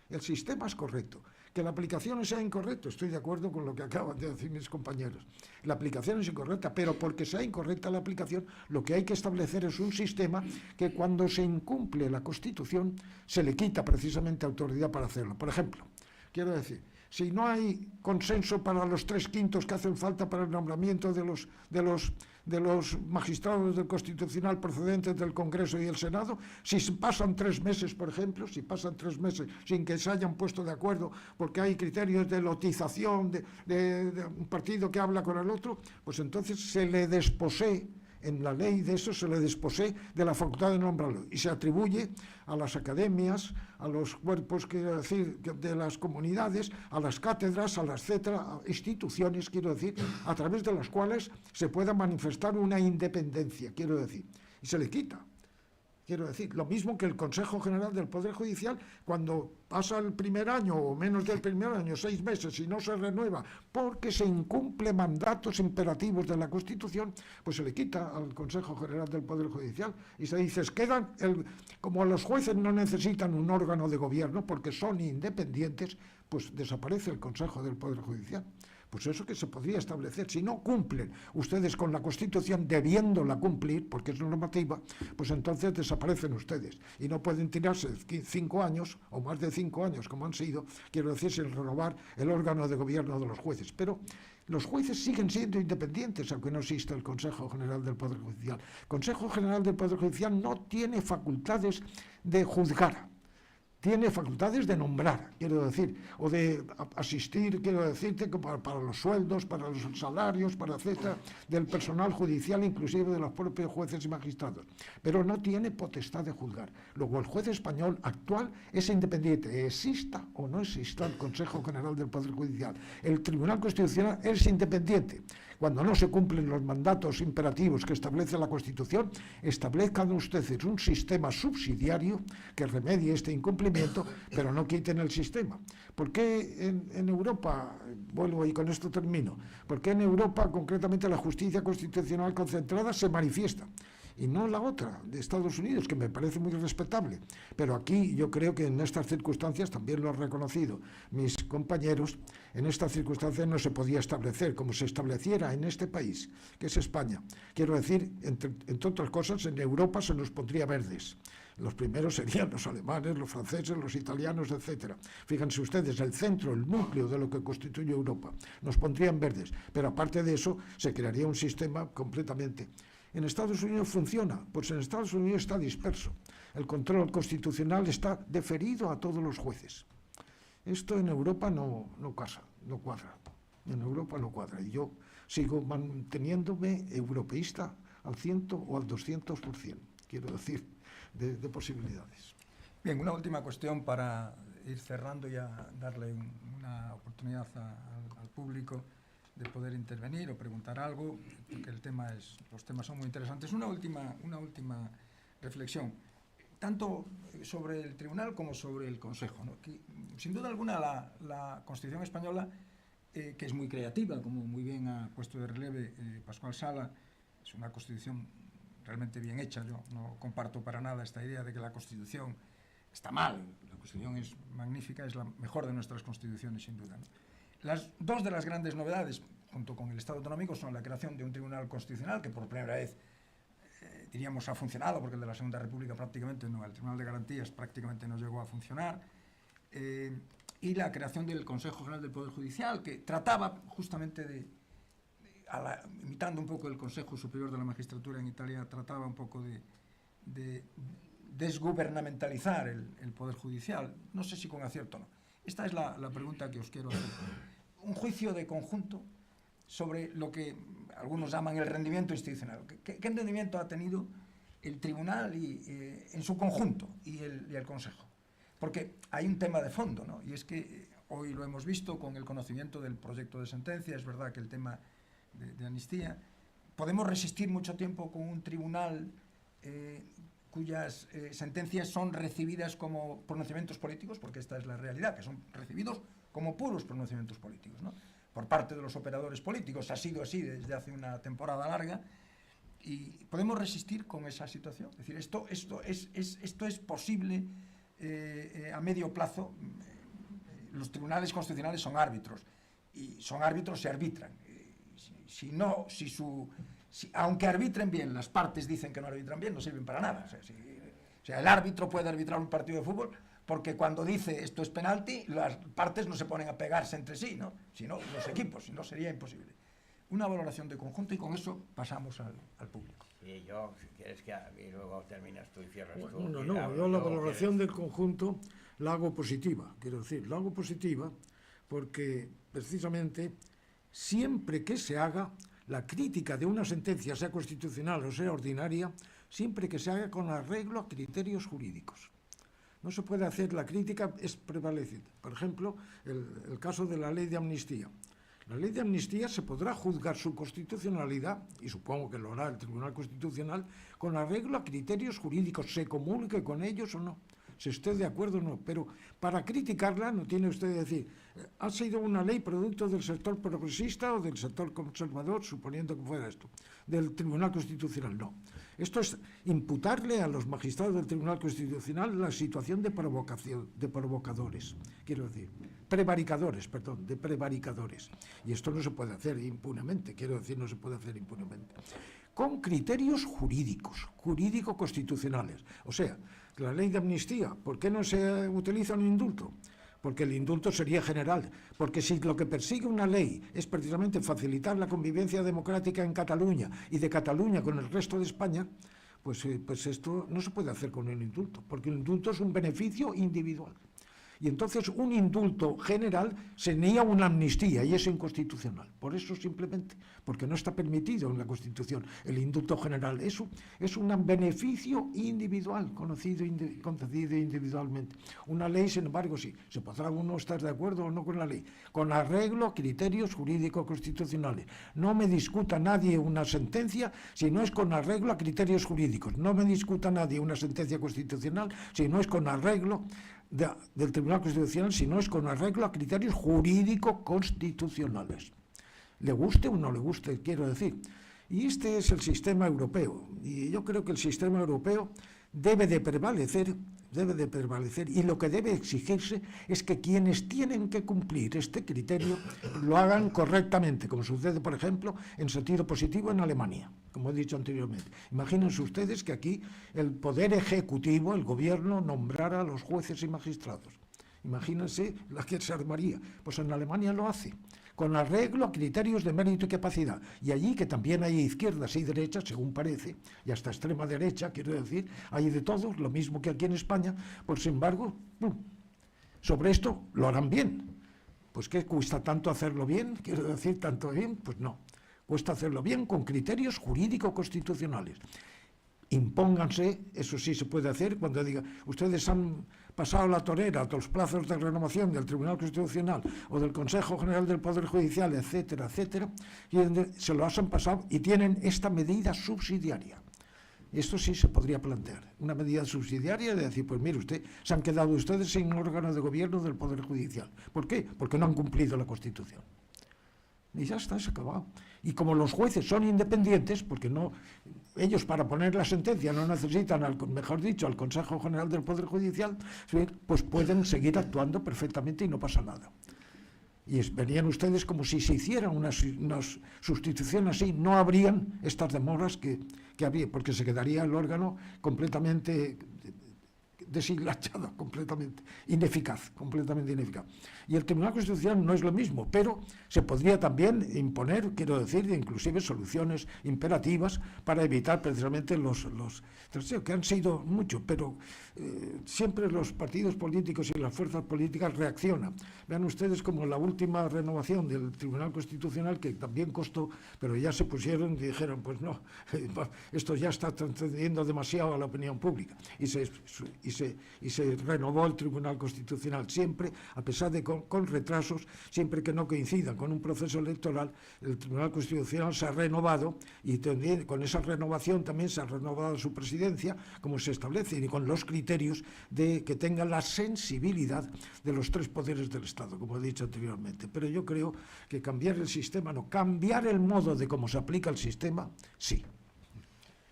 El sistema es correcto. Que la aplicación sea incorrecta, estoy de acuerdo con lo que acaban de decir mis compañeros. La aplicación es incorrecta, pero porque sea incorrecta la aplicación, lo que hay que establecer es un sistema que cuando se incumple la Constitución, se le quita precisamente autoridad para hacerlo. Por ejemplo, quiero decir, si no hay consenso para los 3/5 que hacen falta para el nombramiento de los magistrados del Constitucional procedentes del Congreso y el Senado, si pasan 3 meses, por ejemplo, si pasan 3 meses sin que se hayan puesto de acuerdo porque hay criterios de lotización de un partido que habla con el otro, pues entonces se le desposee. En la ley de eso se le desposee de la facultad de nombrarlo y se atribuye a las academias, a los cuerpos, quiero decir, de las comunidades, a las cátedras, a las etcétera, instituciones, quiero decir, a través de las cuales se pueda manifestar una independencia, quiero decir, y se le quita. Quiero decir, lo mismo que el Consejo General del Poder Judicial, cuando pasa el primer año o menos del primer año, 6 meses, y no se renueva porque se incumple mandatos imperativos de la Constitución, pues se le quita al Consejo General del Poder Judicial y se dice, como los jueces no necesitan un órgano de gobierno porque son independientes, pues desaparece el Consejo del Poder Judicial. Pues eso que se podría establecer. Si no cumplen ustedes con la Constitución, debiéndola cumplir, porque es normativa, pues entonces desaparecen ustedes. Y no pueden tirarse 5 años, o más de 5 años, como han sido, quiero decir, sin renovar el órgano de gobierno de los jueces. Pero los jueces siguen siendo independientes, aunque no exista el Consejo General del Poder Judicial. El Consejo General del Poder Judicial no tiene facultades de juzgar, tiene facultades de nombrar, quiero decir, o de asistir, quiero decirte, para los sueldos, para los salarios, para etcétera, del personal judicial, inclusive de los propios jueces y magistrados, pero no tiene potestad de juzgar. Luego, el juez español actual es independiente, exista o no exista el Consejo General del Poder Judicial. El Tribunal Constitucional es independiente. Cuando no se cumplen los mandatos imperativos que establece la Constitución, establezcan ustedes un sistema subsidiario que remedie este incumplimiento, pero no quiten el sistema. ¿Por qué en Europa, vuelvo y con esto termino, por qué en Europa concretamente la justicia constitucional concentrada se manifiesta? Y no la otra, de Estados Unidos, que me parece muy respetable. Pero aquí yo creo que en estas circunstancias, también lo han reconocido mis compañeros, en estas circunstancias no se podía establecer como se estableciera en este país, que es España. Quiero decir, entre otras cosas, en Europa se nos pondría verdes. Los primeros serían los alemanes, los franceses, los italianos, etcétera. Fíjense ustedes, el centro, el núcleo de lo que constituye Europa. Nos pondrían verdes, pero aparte de eso se crearía un sistema completamente. ¿En Estados Unidos funciona? Pues en Estados Unidos está disperso. El control constitucional está deferido a todos los jueces. Esto en Europa no casa, no cuadra. En Europa no cuadra. Y yo sigo manteniéndome europeísta al 100 o al 200%, quiero decir, de posibilidades. Bien, una última cuestión para ir cerrando y a darle una oportunidad al público de poder intervenir o preguntar algo, porque los temas son muy interesantes. Una última reflexión, tanto sobre el Tribunal como sobre el Consejo, ¿no? Que, sin duda alguna, la Constitución española, que es muy creativa, como muy bien ha puesto de relieve Pascual Sala, es una Constitución realmente bien hecha. Yo no comparto para nada esta idea de que la Constitución está mal. La Constitución es magnífica, es la mejor de nuestras constituciones, sin duda, ¿no? Las dos de las grandes novedades, junto con el Estado autonómico, son la creación de un Tribunal Constitucional, que por primera vez, diríamos, ha funcionado, porque el de la Segunda República prácticamente no, el Tribunal de Garantías prácticamente no llegó a funcionar, y la creación del Consejo General del Poder Judicial, que trataba justamente imitando un poco el Consejo Superior de la Magistratura en Italia, trataba un poco de desgubernamentalizar el Poder Judicial, no sé si con acierto o no. Esta es la pregunta que os quiero hacer. Un juicio de conjunto sobre lo que algunos llaman el rendimiento institucional. ¿Qué rendimiento ha tenido el tribunal en su conjunto y el Consejo? Porque hay un tema de fondo, ¿no? Y es que hoy lo hemos visto con el conocimiento del proyecto de sentencia. Es verdad que el tema de amnistía, podemos resistir mucho tiempo con un tribunal cuyas sentencias son recibidas como pronunciamientos políticos, porque esta es la realidad, que son recibidos como puros pronunciamientos políticos, ¿no? Por parte de los operadores políticos. Ha sido así desde hace una temporada larga, y podemos resistir con esa situación. Es decir, esto es posible a medio plazo. Los tribunales constitucionales son árbitros, y son árbitros, se arbitran. Aunque arbitren bien, las partes dicen que no arbitran bien, no sirven para nada. O sea, el árbitro puede arbitrar un partido de fútbol, porque cuando dice esto es penalti, las partes no se ponen a pegarse entre sí, ¿no? Sino los equipos, si no sería imposible. Una valoración de conjunto, y con eso pasamos al público. Y yo, si quieres y luego terminas tú y cierras tú. No, yo la valoración del conjunto la hago positiva, quiero decir, la hago positiva porque precisamente siempre que se haga la crítica de una sentencia, sea constitucional o sea ordinaria, siempre que se haga con arreglo a criterios jurídicos. No se puede hacer la crítica, es prevalecente. Por ejemplo, el caso de la ley de amnistía. La ley de amnistía se podrá juzgar su constitucionalidad, y supongo que lo hará el Tribunal Constitucional, con arreglo a criterios jurídicos, se comulgue con ellos o no. si esté de acuerdo o no, pero para criticarla no tiene usted que decir, ha sido una ley producto del sector progresista o del sector conservador, suponiendo que fuera esto, del Tribunal Constitucional. No. Esto es imputarle a los magistrados del Tribunal Constitucional la situación de provocación, de provocadores, quiero decir, de prevaricadores. Y esto no se puede hacer impunemente, quiero decir, no se puede hacer impunemente. Con criterios jurídico-constitucionales. O sea, la ley de amnistía, ¿por qué no se utiliza un indulto? Porque el indulto sería general, porque si lo que persigue una ley es precisamente facilitar la convivencia democrática en Cataluña y de Cataluña con el resto de España, pues esto no se puede hacer con el indulto, porque el indulto es un beneficio individual. Y entonces un indulto general sería una amnistía y es inconstitucional. Por eso simplemente, porque no está permitido en la Constitución el indulto general. Eso es un beneficio individual, concedido individualmente. Una ley, sin embargo, sí, se podrá uno estar de acuerdo o no con la ley, con arreglo a criterios jurídicos constitucionales. No me discuta nadie una sentencia si no es con arreglo a criterios jurídicos. No me discuta nadie una sentencia constitucional si no es con arreglo del Tribunal Constitucional, si no es con arreglo a criterios jurídico-constitucionales. Le guste o no le guste, quiero decir. Y este es el sistema europeo. Y yo creo que el sistema europeo debe de prevalecer, y lo que debe exigirse es que quienes tienen que cumplir este criterio lo hagan correctamente, como sucede, por ejemplo, en sentido positivo en Alemania, como he dicho anteriormente. Imagínense ustedes que aquí el poder ejecutivo, el gobierno, nombrara a los jueces y magistrados. Imagínense la que se armaría. Pues en Alemania lo hace, con arreglo a criterios de mérito y capacidad. Y allí, que también hay izquierdas y derechas, según parece, y hasta extrema derecha, quiero decir, hay de todos, lo mismo que aquí en España, pues sin embargo, sobre esto lo harán bien. Pues ¿qué cuesta tanto hacerlo bien? Quiero decir, tanto bien, pues no. Cuesta hacerlo bien con criterios jurídico-constitucionales. Impónganse, eso sí se puede hacer, cuando diga, ustedes han pasado la torera a los plazos de renovación del Tribunal Constitucional o del Consejo General del Poder Judicial, etcétera, etcétera, y se lo han pasado y tienen esta medida subsidiaria. Esto sí se podría plantear, una medida subsidiaria de decir, pues mire usted, se han quedado ustedes sin órgano de gobierno del Poder Judicial. ¿Por qué? Porque no han cumplido la Constitución. Y ya está, se ha acabado. Y como los jueces son independientes, porque no, ellos para poner la sentencia no necesitan, mejor dicho, al Consejo General del Poder Judicial, pues pueden seguir actuando perfectamente y no pasa nada. Y verían ustedes como si se hiciera una sustitución así, no habrían estas demoras que había, porque se quedaría el órgano completamente deshilachado, completamente ineficaz. Y el Tribunal Constitucional no es lo mismo, pero se podría también imponer, quiero decir, inclusive soluciones imperativas para evitar precisamente los que han sido muchos, pero siempre los partidos políticos y las fuerzas políticas reaccionan. Vean ustedes como la última renovación del Tribunal Constitucional, que también costó, pero ya se pusieron y dijeron, pues no, esto ya está trascendiendo demasiado a la opinión pública. Y se renovó el Tribunal Constitucional siempre, a pesar de con retrasos, siempre que no coincidan con un proceso electoral, el Tribunal Constitucional se ha renovado y con esa renovación también se ha renovado su presidencia, como se establece, y con los criterios de que tenga la sensibilidad de los tres poderes del Estado, como he dicho anteriormente. Pero yo creo que cambiar el sistema, no, cambiar el modo de cómo se aplica el sistema, sí.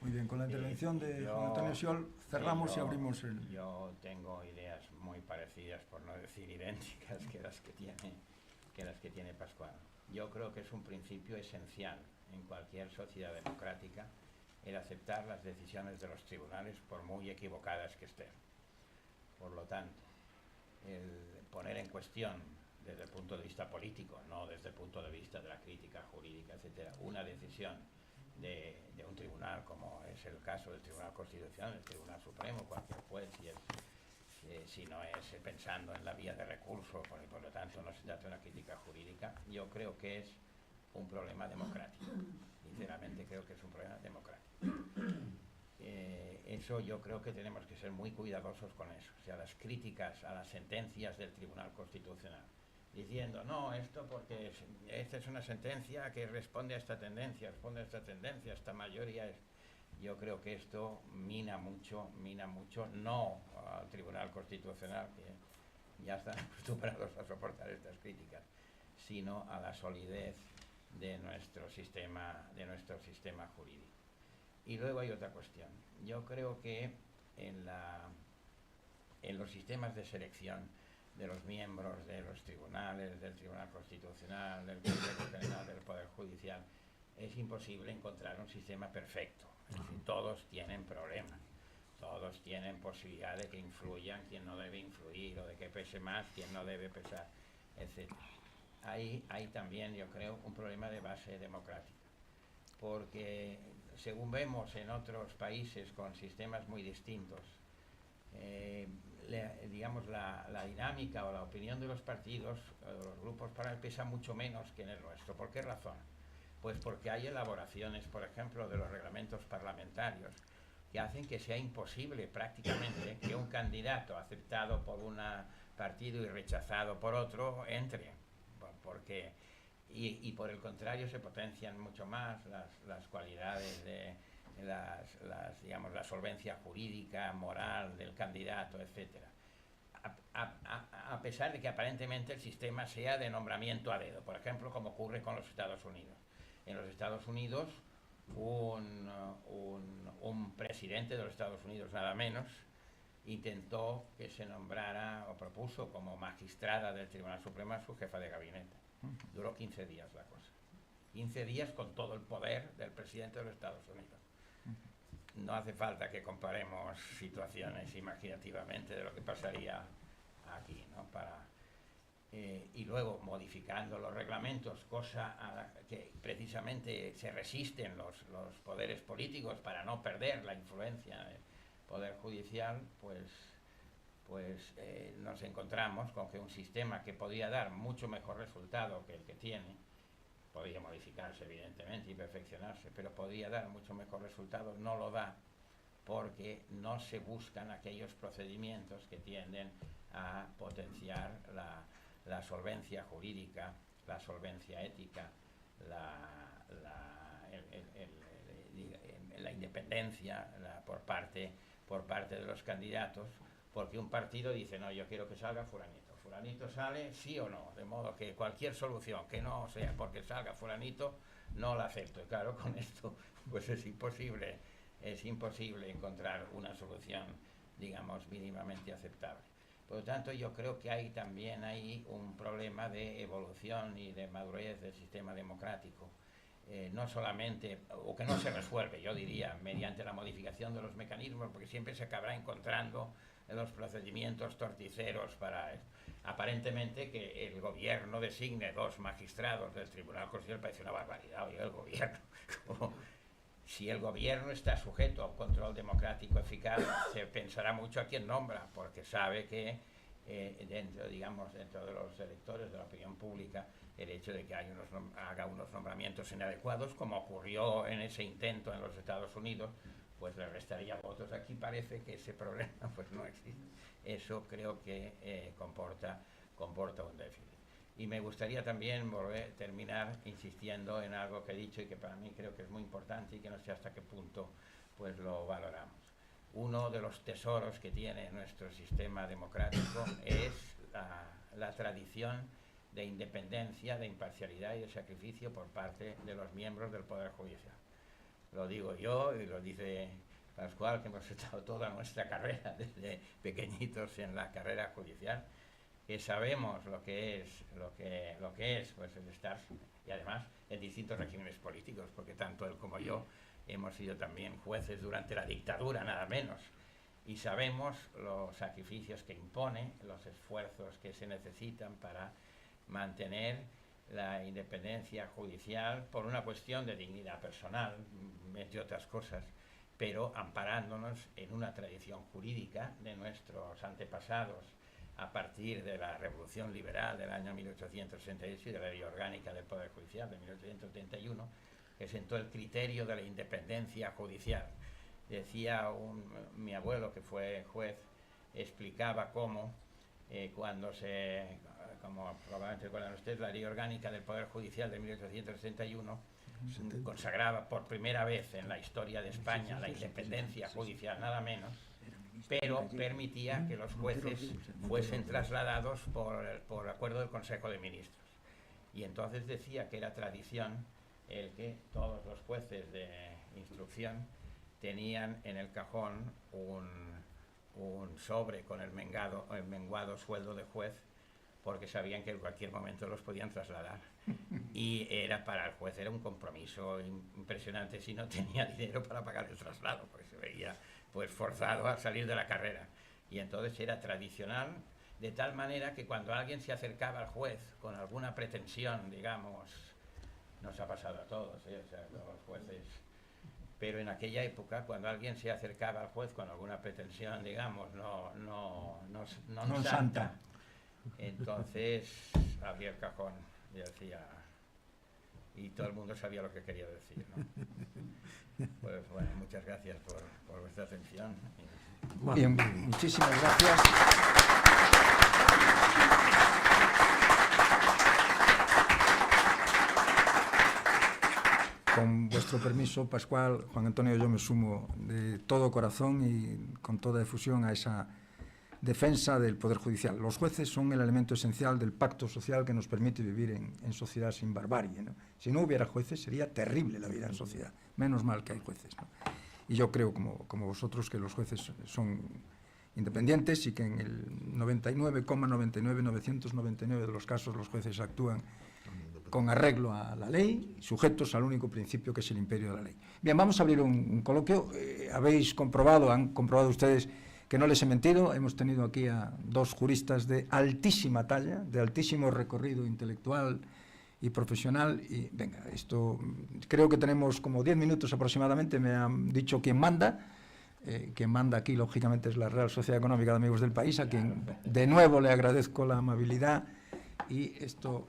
Muy bien, con la intervención de Juan Antonio Xiol cerramos y abrimos el... Yo tengo ideas muy parecidas, por no decir idénticas, que las que tiene Pascual. Yo creo que es un principio esencial en cualquier sociedad democrática el aceptar las decisiones de los tribunales, por muy equivocadas que estén. Por lo tanto, el poner en cuestión desde el punto de vista político, no desde el punto de vista de la crítica jurídica, etcétera, una decisión de un tribunal, como es el caso del Tribunal Constitucional, el Tribunal Supremo, cualquier juez, si no es pensando en la vía de recurso, por lo tanto no se trata de una crítica jurídica, yo creo que es un problema democrático. Sinceramente creo que es un problema democrático. Eso yo creo que tenemos que ser muy cuidadosos con eso. O sea, las críticas a las sentencias del Tribunal Constitucional, diciendo, no, esto porque esta es una sentencia que responde a esta tendencia, esta mayoría es... Yo creo que esto mina mucho, no al Tribunal Constitucional, que ya están acostumbrados a soportar estas críticas, sino a la solidez de nuestro sistema jurídico. Y luego hay otra cuestión. Yo creo que en los sistemas de selección de los miembros de los tribunales, del Tribunal Constitucional, del Consejo General del Poder Judicial, es imposible encontrar un sistema perfecto. Es decir, todos tienen problemas, todos tienen posibilidad de que influyan quien no debe influir, o de que pese más quien no debe pesar, etc. Hay también, yo creo, un problema de base democrática, porque según vemos en otros países con sistemas muy distintos, digamos la dinámica o la opinión de los partidos o de los grupos pesa mucho menos que en el nuestro. ¿Por qué razón? Pues porque hay elaboraciones, por ejemplo, de los reglamentos parlamentarios que hacen que sea imposible prácticamente que un candidato aceptado por un partido y rechazado por otro entre, porque y por el contrario se potencian mucho más las cualidades de digamos, la solvencia jurídica, moral del candidato, etcétera. A pesar de que aparentemente el sistema sea de nombramiento a dedo, por ejemplo, como ocurre con los Estados Unidos. En los Estados Unidos, un presidente de los Estados Unidos, nada menos, intentó que se nombrara o propuso como magistrada del Tribunal Supremo a su jefa de gabinete. Duró 15 días la cosa. 15 días con todo el poder del presidente de los Estados Unidos. No hace falta que comparemos situaciones imaginativamente de lo que pasaría aquí, ¿no? Y luego modificando los reglamentos, cosa a la que precisamente se resisten los poderes políticos para no perder la influencia del poder judicial, pues nos encontramos con que un sistema que podía dar mucho mejor resultado que el que tiene, podría modificarse evidentemente y perfeccionarse, pero podría dar mucho mejor resultado, no lo da, porque no se buscan aquellos procedimientos que tienden a potenciar la solvencia jurídica, la solvencia ética, la independencia por parte de los candidatos, porque un partido dice, no, yo quiero que salga fulanito sale, sí o no, de modo que cualquier solución que no sea porque salga fulanito, no la acepto. Y claro, con esto pues es imposible encontrar una solución, digamos, mínimamente aceptable. Por lo tanto, yo creo que hay también un problema de evolución y de madurez del sistema democrático, no solamente, o que no se resuelve, yo diría, mediante la modificación de los mecanismos, porque siempre se acabará encontrando los procedimientos torticeros para aparentemente que el gobierno designe 2 magistrados del Tribunal Constitucional parece una barbaridad. Oye, el gobierno, si el gobierno está sujeto a un control democrático eficaz, se pensará mucho a quién nombra, porque sabe que dentro de los electores, de la opinión pública, el hecho de que haga unos nombramientos inadecuados, como ocurrió en ese intento en los Estados Unidos, pues le restaría votos. Aquí parece que ese problema pues no existe. Eso creo que comporta un déficit. Y me gustaría también terminar insistiendo en algo que he dicho y que para mí creo que es muy importante y que no sé hasta qué punto pues lo valoramos. Uno de los tesoros que tiene nuestro sistema democrático es la tradición de independencia, de imparcialidad y de sacrificio por parte de los miembros del Poder Judicial. Lo digo yo y lo dice Pascual, que hemos estado toda nuestra carrera desde pequeñitos en la carrera judicial, que sabemos lo que es pues el estar, y además en distintos regímenes políticos, porque tanto él como yo hemos sido también jueces durante la dictadura, nada menos, y sabemos los sacrificios que impone, los esfuerzos que se necesitan para mantener la independencia judicial por una cuestión de dignidad personal, entre otras cosas, pero amparándonos en una tradición jurídica de nuestros antepasados a partir de la Revolución Liberal del año 1868 y de la Ley Orgánica del Poder Judicial de 1871, que sentó el criterio de la independencia judicial. Decía mi abuelo, que fue juez, explicaba cómo como probablemente recuerdan ustedes, la Ley Orgánica del Poder Judicial de 1861 consagraba por primera vez en la historia de España la independencia judicial, nada menos, pero permitía que los jueces fuesen trasladados por acuerdo del Consejo de Ministros. Y entonces decía que era tradición el que todos los jueces de instrucción tenían en el cajón un sobre con el menguado sueldo de juez, porque sabían que en cualquier momento los podían trasladar. Y era para el juez, era un compromiso impresionante si no tenía dinero para pagar el traslado, porque se veía pues forzado a salir de la carrera. Y entonces era tradicional, de tal manera que cuando alguien se acercaba al juez con alguna pretensión, digamos, nos ha pasado a todos, o sea, los jueces, pero en aquella época, cuando alguien se acercaba al juez con alguna pretensión, digamos, no santa, entonces abría el cajón y decía, y todo el mundo sabía lo que quería decir, ¿no? Pues bueno, muchas gracias por vuestra atención. Bien, muchísimas gracias. Con vuestro permiso, Pascual, Juan Antonio, yo me sumo de todo corazón y con toda efusión a esa defensa del Poder Judicial. Los jueces son el elemento esencial del pacto social que nos permite vivir en sociedad sin barbarie, ¿no? Si no hubiera jueces sería terrible la vida en sociedad. Menos mal que hay jueces, ¿no? Y yo creo, como vosotros, que los jueces son independientes y que en el 99,999 de los casos los jueces actúan con arreglo a la ley, sujetos al único principio que es el imperio de la ley. Bien, vamos a abrir un coloquio. Han comprobado ustedes que no les he mentido. Hemos tenido aquí a dos juristas de altísima talla, de altísimo recorrido intelectual y profesional. Y venga, esto creo que tenemos como 10 minutos aproximadamente. Me han dicho quién manda. Quien manda aquí, lógicamente, es la Real Sociedad Económica de Amigos del País, a quien de nuevo le agradezco la amabilidad. Y esto,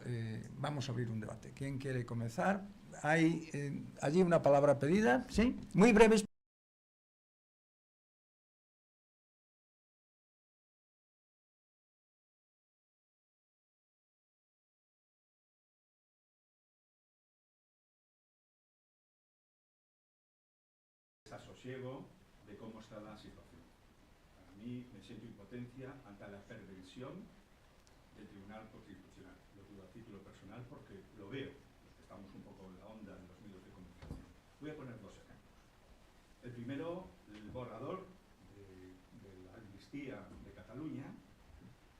vamos a abrir un debate. ¿Quién quiere comenzar? Hay allí una palabra pedida, ¿sí? Muy breves. Desasosiego de cómo está la situación. Para mí me siento impotencia ante la perversión del Tribunal Constitucional. Lo digo a título personal porque lo veo, los que estamos un poco en la onda en los medios de comunicación. Voy a poner dos ejemplos. El primero, el borrador de la amnistía de Cataluña,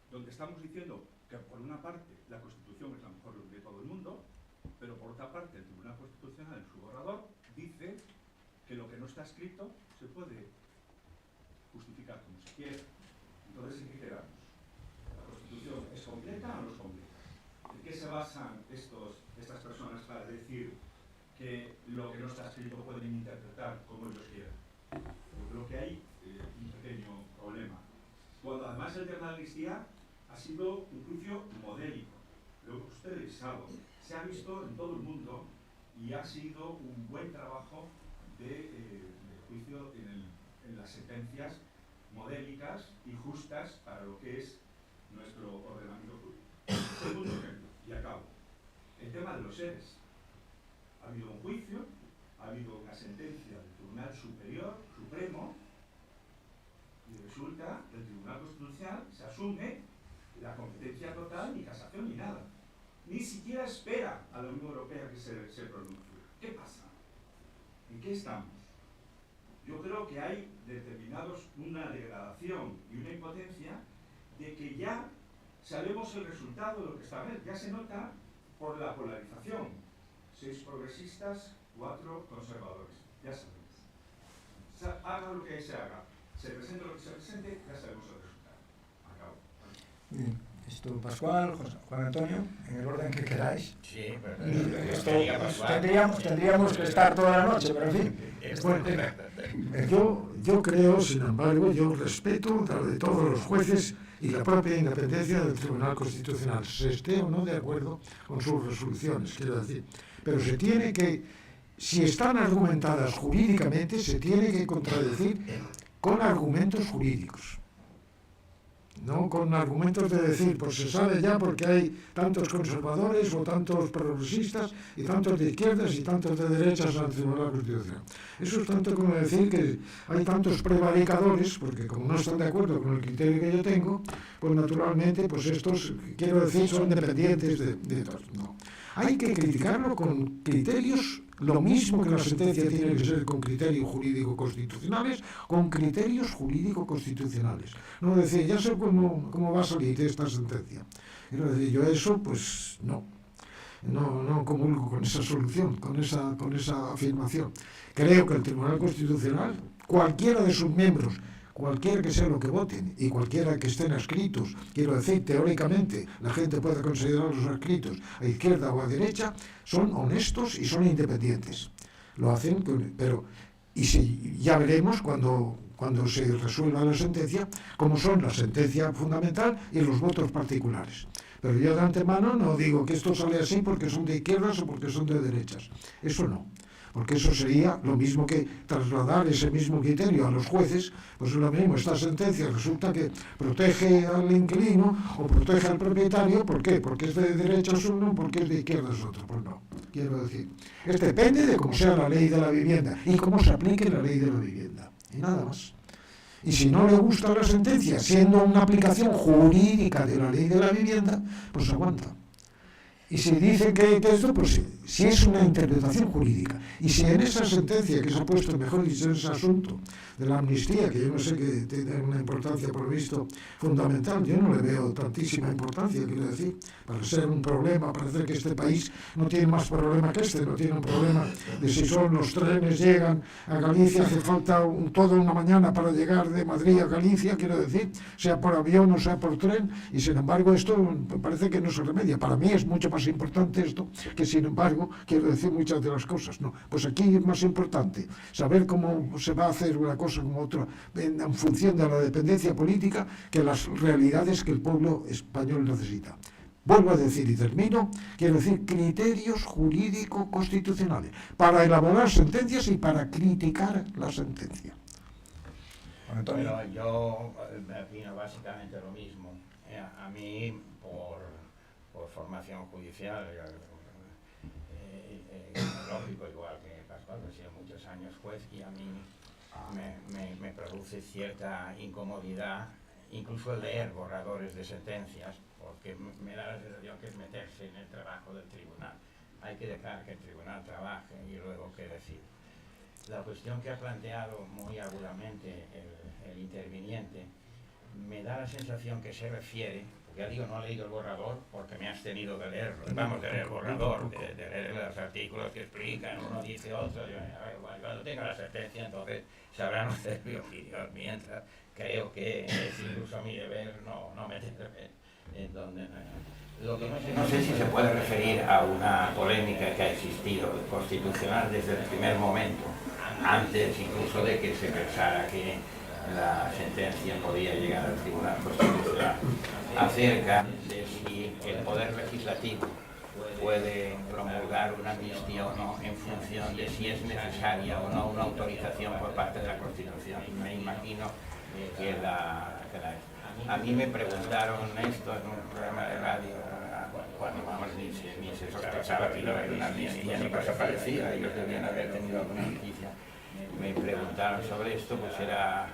donde estamos diciendo que por una parte la Constitución es la mejor de todo el mundo, pero por otra parte el Tribunal Constitucional en su borrador dice que lo que no está escrito se puede justificar como se quiera. Entonces, ¿en qué quedamos? ¿La Constitución es completa o no es completa? ¿En qué se basan estas personas para decir que lo que no está escrito pueden interpretar como ellos quieran? Yo creo que hay un pequeño problema. Cuando además el de la amnistía ha sido un juicio modélico. Lo que ustedes saben, se ha visto en todo el mundo y ha sido un buen trabajo de juicio en las sentencias modélicas y justas para lo que es nuestro ordenamiento jurídico. Segundo ejemplo, y acabo. El tema de los seres. Ha habido un juicio, ha habido una sentencia del Tribunal Superior, Supremo, y resulta que el Tribunal Constitucional se asume la competencia total, ni casación ni nada. Ni siquiera espera a la Unión Europea que se pronuncie. ¿Qué pasa? ¿En qué estamos? Yo creo que hay una degradación y una impotencia de que ya sabemos el resultado de lo que está bien. Ya se nota por la polarización. 6 progresistas, 4 conservadores. Ya sabemos. Haga lo que se haga, se presente lo que se presente, ya sabemos el resultado. Acabo. Bien. Esto, Pascual, Juan Antonio, en el orden que queráis. Sí, pero tendríamos que estar toda la noche, pero en fin. Bueno, yo creo, sin embargo, yo respeto de todos los jueces y la propia independencia del Tribunal Constitucional, se esté o no de acuerdo con sus resoluciones, quiero decir. Pero se tiene que, si están argumentadas jurídicamente, se tiene que contradecir con argumentos jurídicos. no con argumentos de decir, pues se sabe ya porque hay tantos conservadores o tantos progresistas y tantos de izquierdas y tantos de derechas al Tribunal Constitucional. Eso es tanto como decir que hay tantos prevaricadores, porque como no están de acuerdo con el criterio que yo tengo, pues naturalmente, pues estos, quiero decir, son dependientes de todos. No. Hay que criticarlo con criterios, lo mismo que la sentencia tiene que ser con criterios jurídico-constitucionales, con criterios jurídico-constitucionales. No decir, ya sé cómo va a salir esta sentencia. Quiero decir, yo eso, pues no comulgo con esa solución, con esa afirmación. Creo que el Tribunal Constitucional, cualquiera de sus miembros, cualquiera que sea lo que voten y cualquiera que estén adscritos, quiero decir, teóricamente, la gente puede considerarlos adscritos a izquierda o a derecha, son honestos y son independientes. Lo hacen, pero ya veremos cuando se resuelva la sentencia, cómo son la sentencia fundamental y los votos particulares. Pero yo de antemano no digo que esto sale así porque son de izquierdas o porque son de derechas. Eso no. Porque eso sería lo mismo que trasladar ese mismo criterio a los jueces, pues es lo mismo, esta sentencia resulta que protege al inquilino o protege al propietario, ¿por qué? Porque es de derechas uno, porque es de izquierdas otro, pues no, quiero decir. Depende de cómo sea la ley de la vivienda y cómo se aplique la ley de la vivienda, y nada más. Y si no le gusta la sentencia, siendo una aplicación jurídica de la ley de la vivienda, pues aguanta. Y si dicen que esto, pues si es una interpretación jurídica, y si en esa sentencia que se ha puesto, mejor dicho, en ese asunto de la amnistía, que yo no sé que tiene una importancia por lo visto fundamental, yo no le veo tantísima importancia, quiero decir, para ser un problema, parece que este país no tiene más problema que no tiene un problema de si son los trenes llegan a Galicia, hace falta toda una mañana para llegar de Madrid a Galicia, quiero decir, sea por avión o sea por tren, y sin embargo esto parece que no se remedia. Para mí es mucho más importante esto que, sin embargo, quiero decir muchas de las cosas. No, pues aquí es más importante saber cómo se va a hacer una cosa como otra en función de la dependencia política que las realidades que el pueblo español necesita. Vuelvo a decir y termino, quiero decir criterios jurídico-constitucionales para elaborar sentencias y para criticar la sentencia. Pero yo opino básicamente lo mismo. A mí, por formación judicial, lógico, igual que Pascual, he sido muchos años juez y a mí me produce cierta incomodidad, incluso el leer borradores de sentencias, porque me da la sensación que es meterse en el trabajo del tribunal. Hay que dejar que el tribunal trabaje y luego qué decir. La cuestión que ha planteado muy agudamente el interviniente me da la sensación que se refiere, porque ya digo, no he leído el borrador porque me has tenido de leerlo, vamos, de leer el borrador, de leer los artículos que explican, uno dice otro, cuando tenga la sentencia entonces sabrán ustedes mi opinión, mientras creo que es incluso mi deber no meterme en donde lo que no sé si se puede referir a una polémica que ha existido constitucional desde el primer momento, antes incluso de que se pensara que la sentencia podía llegar al Tribunal Constitucional, acerca de si el Poder Legislativo puede promulgar una amnistía o no en función de si es necesaria o no una autorización por parte de la Constitución. Me imagino que a mí me preguntaron esto en un programa de radio cuando vamos, ni se sospechaba que iba a haber una amnistía ni cosa parecida, ellos debían haber tenido alguna noticia. Me preguntaron sobre esto, pues era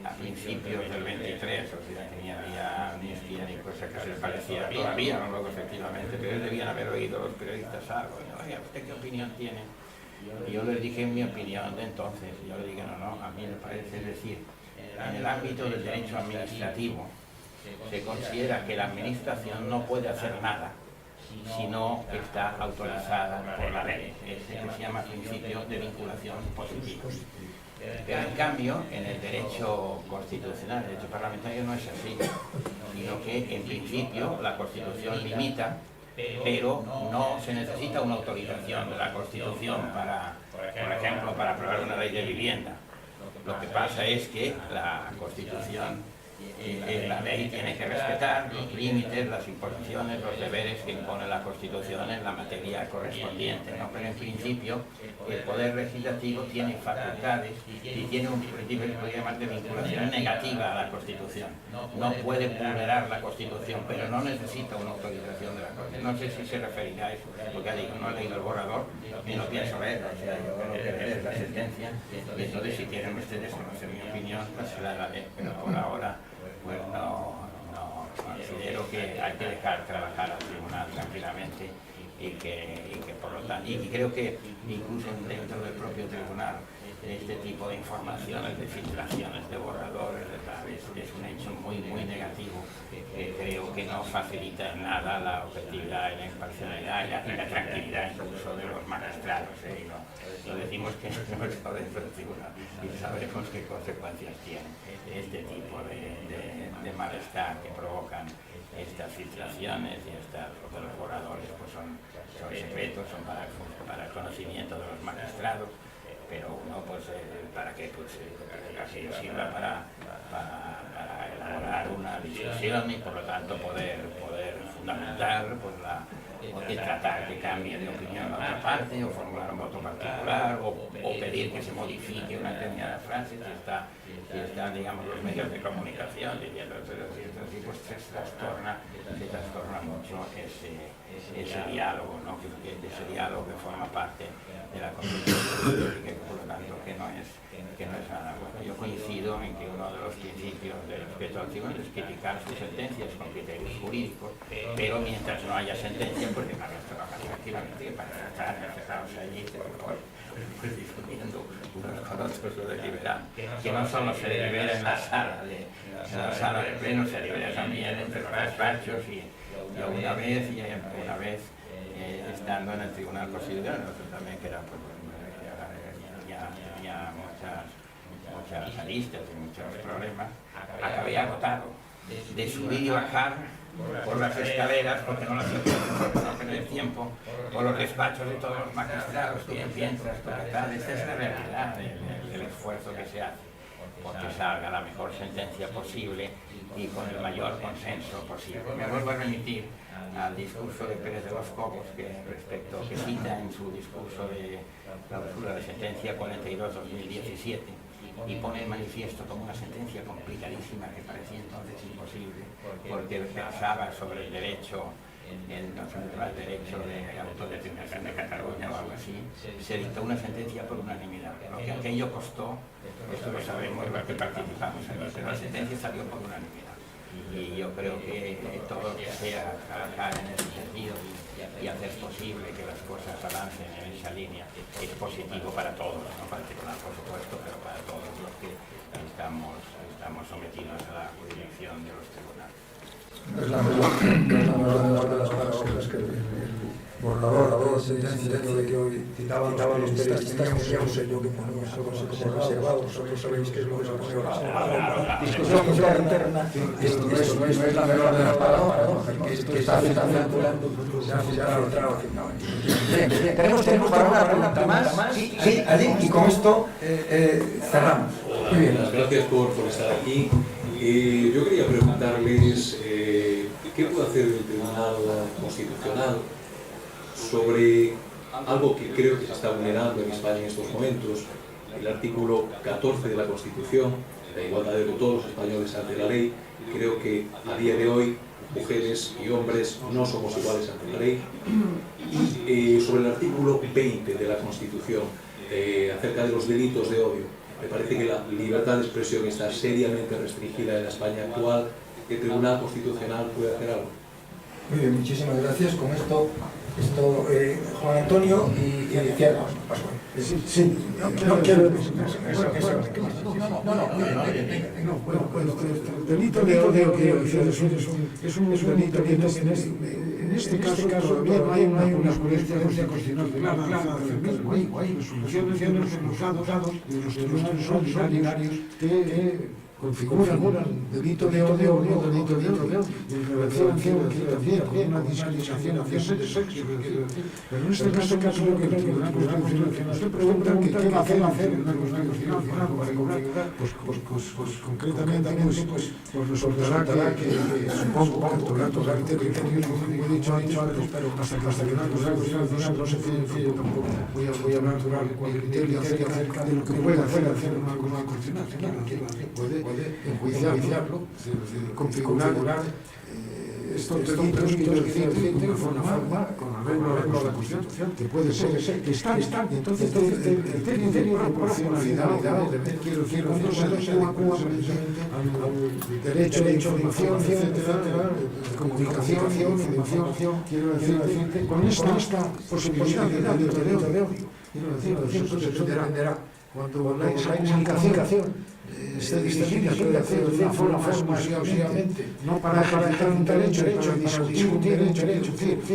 a principios del 23, o sea que ni había amnistía ni cosa que se le parecía. Había, no luego efectivamente, pero ellos debían haber oído los periodistas algo. Oye, ¿usted qué opinión tiene? Y yo les dije mi opinión de entonces, y yo le dije, no, a mí me parece, es decir, en el ámbito del derecho administrativo se considera que la administración no puede hacer nada si no está autorizada por la ley. Ese que se llama principio de vinculación positiva. Pero en cambio, en el derecho constitucional, el derecho parlamentario no es así, sino que en principio la Constitución limita, pero no se necesita una autorización de la Constitución para, por ejemplo, para aprobar una ley de vivienda. Lo que pasa es que la Constitución La ley tiene que respetar los límites, las imposiciones, los deberes que impone la Constitución en la materia correspondiente, ¿no? Pero en principio el Poder Legislativo tiene facultades y tiene un principio que se podría llamar de vinculación negativa a la Constitución. No puede vulnerar la Constitución, pero no necesita una autorización de la Corte. No sé si se referirá a eso, porque digo, no he leído el borrador ni lo pienso leer, o sea, yo creo que leer la sentencia, y entonces si quieren ustedes conocer mi opinión, pues se la daré, pero por ahora pues no considero que hay que dejar trabajar al tribunal tranquilamente y que por lo tanto, y creo que incluso dentro del propio tribunal este tipo de informaciones, de filtraciones, de borradores, de tal, es un hecho muy negativo que creo que no facilita en nada la objetividad y la imparcialidad y la tranquilidad incluso de los magistrados. Lo decimos que no está dentro del tribunal y sabemos qué consecuencias tiene este tipo de malestar que provocan estas filtraciones y los borradores pues son secretos, son para el conocimiento de los magistrados, pero uno pues para que pues así sirva para elaborar una discusión y por lo tanto poder fundamentar pues y tratar que cambie de opinión a otra parte o formular un voto particular o pedir que se modifique una determinada frase si están digamos los medios de comunicación diciendo pero si esto así pues se trastorna mucho ese diálogo, ¿no? Ese diálogo que forma parte de la Constitución y que por lo tanto que no es nada bueno. Yo coincido en que uno de los principios del respeto al tribunal es criticar sus sentencias con criterios jurídicos, pero mientras no haya sentencia, pues de manera tranquilamente para tratar de cerrados allí, pues discutiendo unos con otros lo deliberan, que no solo se delibera en la sala de pleno, se delibera también entre los despachos y una vez estando en el Tribunal Constitucional, nosotros también que era pues, ya muchas aristas y muchos problemas, acabé agotado de subir y bajar por las escaleras, porque no las hacía por no perder tiempo, por los despachos de todos los magistrados que mientras tal. Esta es la realidad del esfuerzo que se hace, porque salga la mejor sentencia posible y con el mayor consenso posible. Me vuelvo a remitir al discurso de Pérez de los Cobos, que cita en su discurso de clausura de sentencia 42-2017, y pone en manifiesto como una sentencia complicadísima que parecía entonces imposible, porque pensaba sobre el derecho de autodeterminación de Cataluña o algo así. Se dictó una sentencia por unanimidad. Lo que aquello costó, esto lo sabemos los que participamos aquí, pero la sentencia salió por unanimidad. Y yo creo que todo lo que sea trabajar en ese sentido y hacer posible que las cosas avancen en esa línea es positivo para todos, no para el tribunal por supuesto, pero para todos los que estamos sometidos a la jurisdicción de los tribunales. Es la menor de las cosas que el borrador de sentencia de que hoy citaban los periodistas, ya no sé yo qué ponía, algo así como reservado, vosotros sabéis qué es lo que se pone reservado. Discusión interna, esto no es la menor de las paradojas, que está filtrando, se ha filtrado. Bien, tenemos para una pregunta más, sí, Adín, y con esto cerramos. Muy bien. Gracias por estar aquí. Yo quería preguntarles qué puede hacer el Tribunal Constitucional sobre algo que creo que se está vulnerando en España en estos momentos, el artículo 14 de la Constitución, la igualdad de todos los españoles ante la ley. Creo que a día de hoy mujeres y hombres no somos iguales ante la ley. Y sobre el artículo 20 de la Constitución, acerca de los delitos de odio, me parece que la libertad de expresión está seriamente restringida en la España actual. ¿El Tribunal Constitucional puede hacer algo? Muy bien, muchísimas gracias. Con esto Juan Antonio y cierra. Sí, no quiero decir eso. El delito de odio que es un delito que en este caso todavía no hay una jurisprudencia constitucional clara del mismo. Hay resoluciones de los juzgados de los tribunales ordinarios que configuran delito de odio, delito de odio, y en relación también con una discriminación hacia el sexo. Pero en este caso creo que el Tribunal Constitucional, usted pregunta qué va a hacer el Tribunal Constitucional para regular, pues concretamente pues resultará que supongo que tendrá todo el criterio, como he dicho antes, pero hasta que el Tribunal Constitucional no se fije, tampoco voy a hablar con el criterio acerca de lo que puede hacer el Tribunal Constitucional. Puede enjuiciarlo, configurar estos delitos, quiero decir, de una forma con arreglo a la Constitución, que puede ser, que están, entonces el criterio de proporcionalidad, quiero decir, cuando se adecua precisamente al derecho de información, etcétera, de comunicación, información, quiero decir, con esta posibilidad de delito de odio, quiero decir, eso dependerá. Cuando esa comunicación esté distinguida, puede hacer de una forma exclusivamente, no para ejercitar un derecho, para discutir un derecho,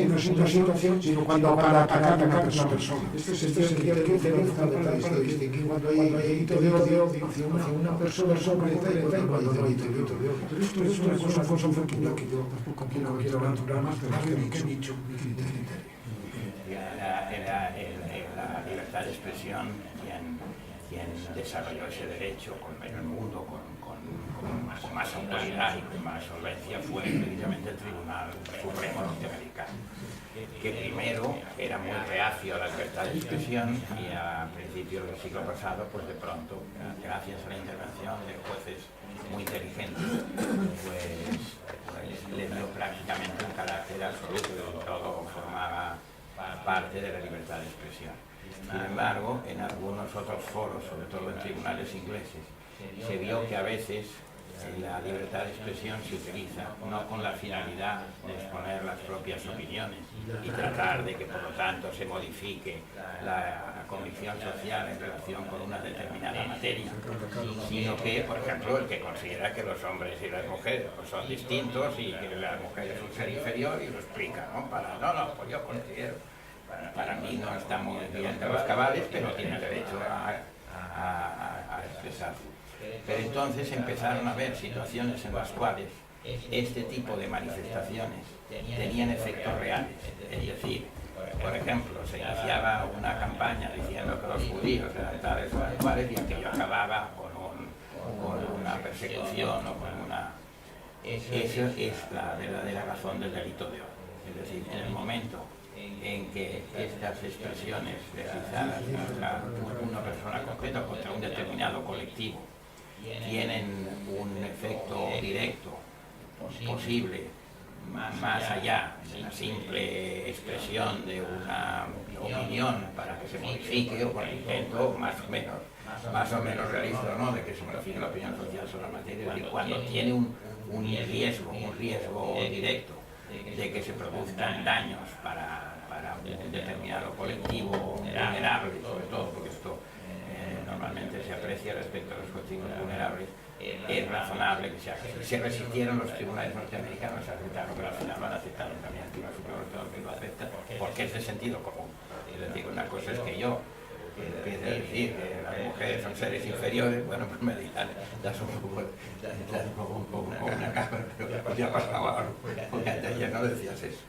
una situación, sino cuando para atacar a una persona. Este es el criterio para distinguir cuando hay delito de odio hacia una persona concreta y cuando hay delito de odio. Pero esto es una cosa futura que yo tampoco quiero aventurar más, pero que he dicho mi criterio. La libertad de expresión, quien desarrolló ese derecho en el mundo con más autoridad y con más solvencia fue precisamente el Tribunal Supremo norteamericano, que primero era muy reacio a la libertad de expresión y a principios del siglo pasado, pues de pronto, gracias a la intervención de jueces muy inteligentes, pues le dio prácticamente un carácter absoluto, de todo formaba parte de la libertad de expresión. Sin embargo, en algunos otros foros, sobre todo en tribunales ingleses, se vio que a veces la libertad de expresión se utiliza no con la finalidad de exponer las propias opiniones y tratar de que por lo tanto se modifique la condición social en relación con una determinada materia, sino que, por ejemplo, el que considera que los hombres y las mujeres pues, son distintos y que la mujer es un ser inferior y lo explica, ¿no? Pues yo considero, para mí no está muy bien de los cabales, pero tiene derecho a expresarse. Pero entonces empezaron a haber situaciones en las cuales este tipo de manifestaciones tenían efectos reales. Es decir, por ejemplo, se iniciaba una campaña diciendo que los judíos eran tales o cuales y aquello acababa con una persecución o con una... Esa es la verdadera razón del delito de odio. Es decir, en el momento en que estas expresiones realizadas contra una persona concreta o contra un determinado colectivo tienen un efecto directo, posible, más allá de la simple expresión de una opinión para que se modifique o con el intento más o menos realista, ¿no?, de que se modifique la opinión social sobre la materia, y cuando tiene un riesgo directo de que se produzcan daños para un determinado colectivo vulnerable, sobre todo porque esto normalmente se aprecia respecto a los colectivos vulnerables, es razonable que se haga. Se resistieron los tribunales norteamericanos, se aceptaron, pero al final lo han aceptado también el Tribunal Supremo que lo acepta, porque es de sentido común. Es decir, una cosa es que yo empiece a decir que las mujeres son seres inferiores, bueno, pues me dirán, ya son un poco una cabra, pero ya pasaba, porque antes ya no decías eso.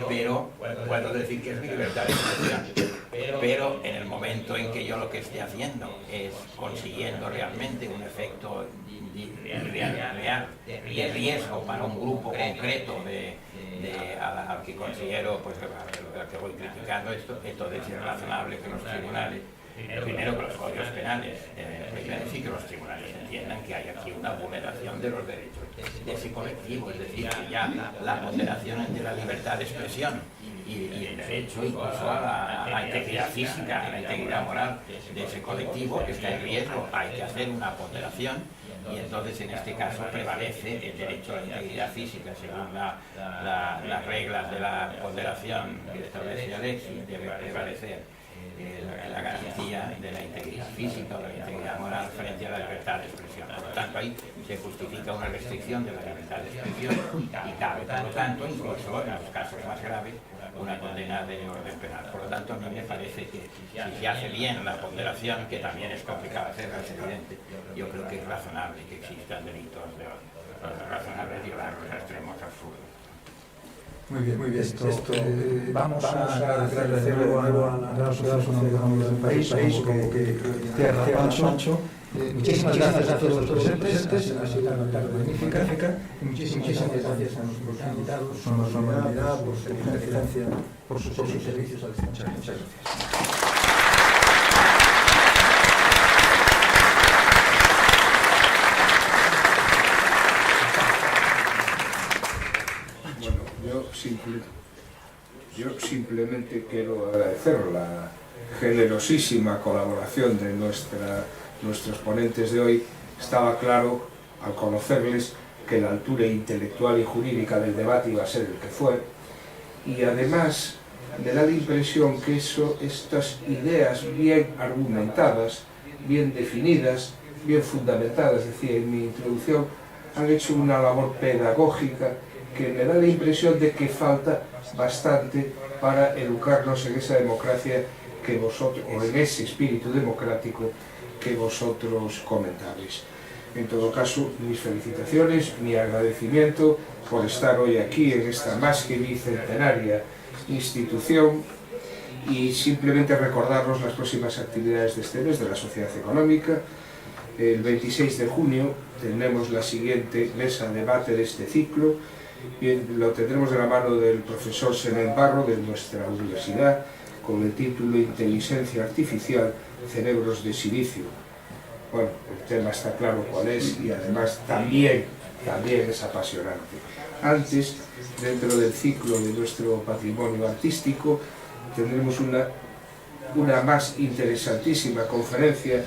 Pero puedo decir que es mi libertad de expresión. Pero en el momento en que yo lo que esté haciendo es consiguiendo realmente un efecto real de riesgo para un grupo concreto al que considero, pues al que voy criticando esto, entonces es razonable que los tribunales, primero que los códigos penales, primero sí que los tribunales entiendan que hay aquí una vulneración de los derechos de ese colectivo, es decir, que ya la ponderación de la libertad de expresión y el derecho incluso a la integridad física, a la integridad moral de ese colectivo que está en riesgo, hay que hacer una ponderación, y entonces en este caso prevalece el derecho a la integridad física según las reglas de la ponderación que establece Alexis, debe prevalecer la garantía de la integridad física o de la integridad moral frente a la libertad de expresión. Por lo tanto, ahí se justifica una restricción de la libertad de expresión y cabe, por lo tanto, incluso en los casos más graves, una condena de orden penal. Por lo tanto, a mí me parece que si se hace bien la ponderación, que también es complicado hacerla, es evidente, yo creo que es razonable que existan delitos de odio. Es razonable llevarlos a extremos absurdos. Muy bien, muy bien. Vamos a agradecer luego a la Real Sociedad Económica del País, como que cierra Pancho. Muchísimas gracias a todos los presentes, ha sido una tarde magnífica, y muchísimas gracias a nuestros invitados, por su amabilidad, por su inteligencia, por sus servicios al Estado. Muchas gracias. Yo simplemente quiero agradecer la generosísima colaboración de nuestros ponentes de hoy. Estaba claro, al conocerles, que la altura intelectual y jurídica del debate iba a ser el que fue, y además me da la impresión que estas ideas bien argumentadas, bien definidas, bien fundamentadas, decía en mi introducción, han hecho una labor pedagógica que me da la impresión de que falta bastante para educarnos en esa democracia que vosotros, o en ese espíritu democrático que vosotros comentabais. En todo caso, mis felicitaciones, mi agradecimiento por estar hoy aquí en esta más que bicentenaria institución, y simplemente recordaros las próximas actividades de este mes de la Sociedad Económica. El 26 de junio tenemos la siguiente mesa de debate de este ciclo. Bien, lo tendremos de la mano del profesor Senén Barro de nuestra universidad, con el título Inteligencia Artificial, Cerebros de Silicio. Bueno, el tema está claro cuál es, y además también es apasionante. Antes, dentro del ciclo de nuestro patrimonio artístico, tendremos una más interesantísima conferencia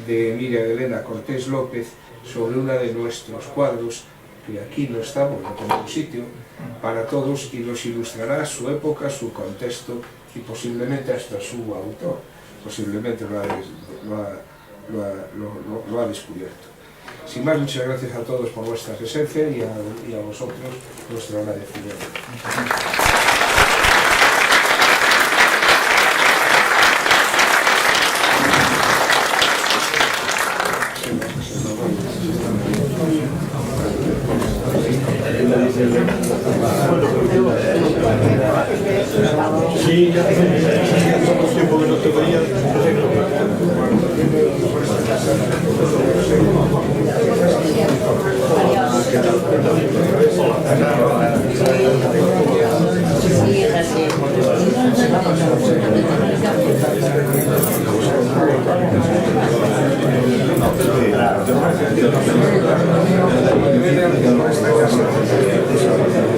de Miriam Elena Cortés López sobre uno de nuestros cuadros, que aquí no está porque no tenemos sitio para todos, y nos ilustrará su época, su contexto y posiblemente hasta su autor. Posiblemente lo ha descubierto. Sin más, muchas gracias a todos por vuestra presencia, y a vosotros nuestro agradecimiento. Sí, ya tengo tiempo que no te veía. Sí.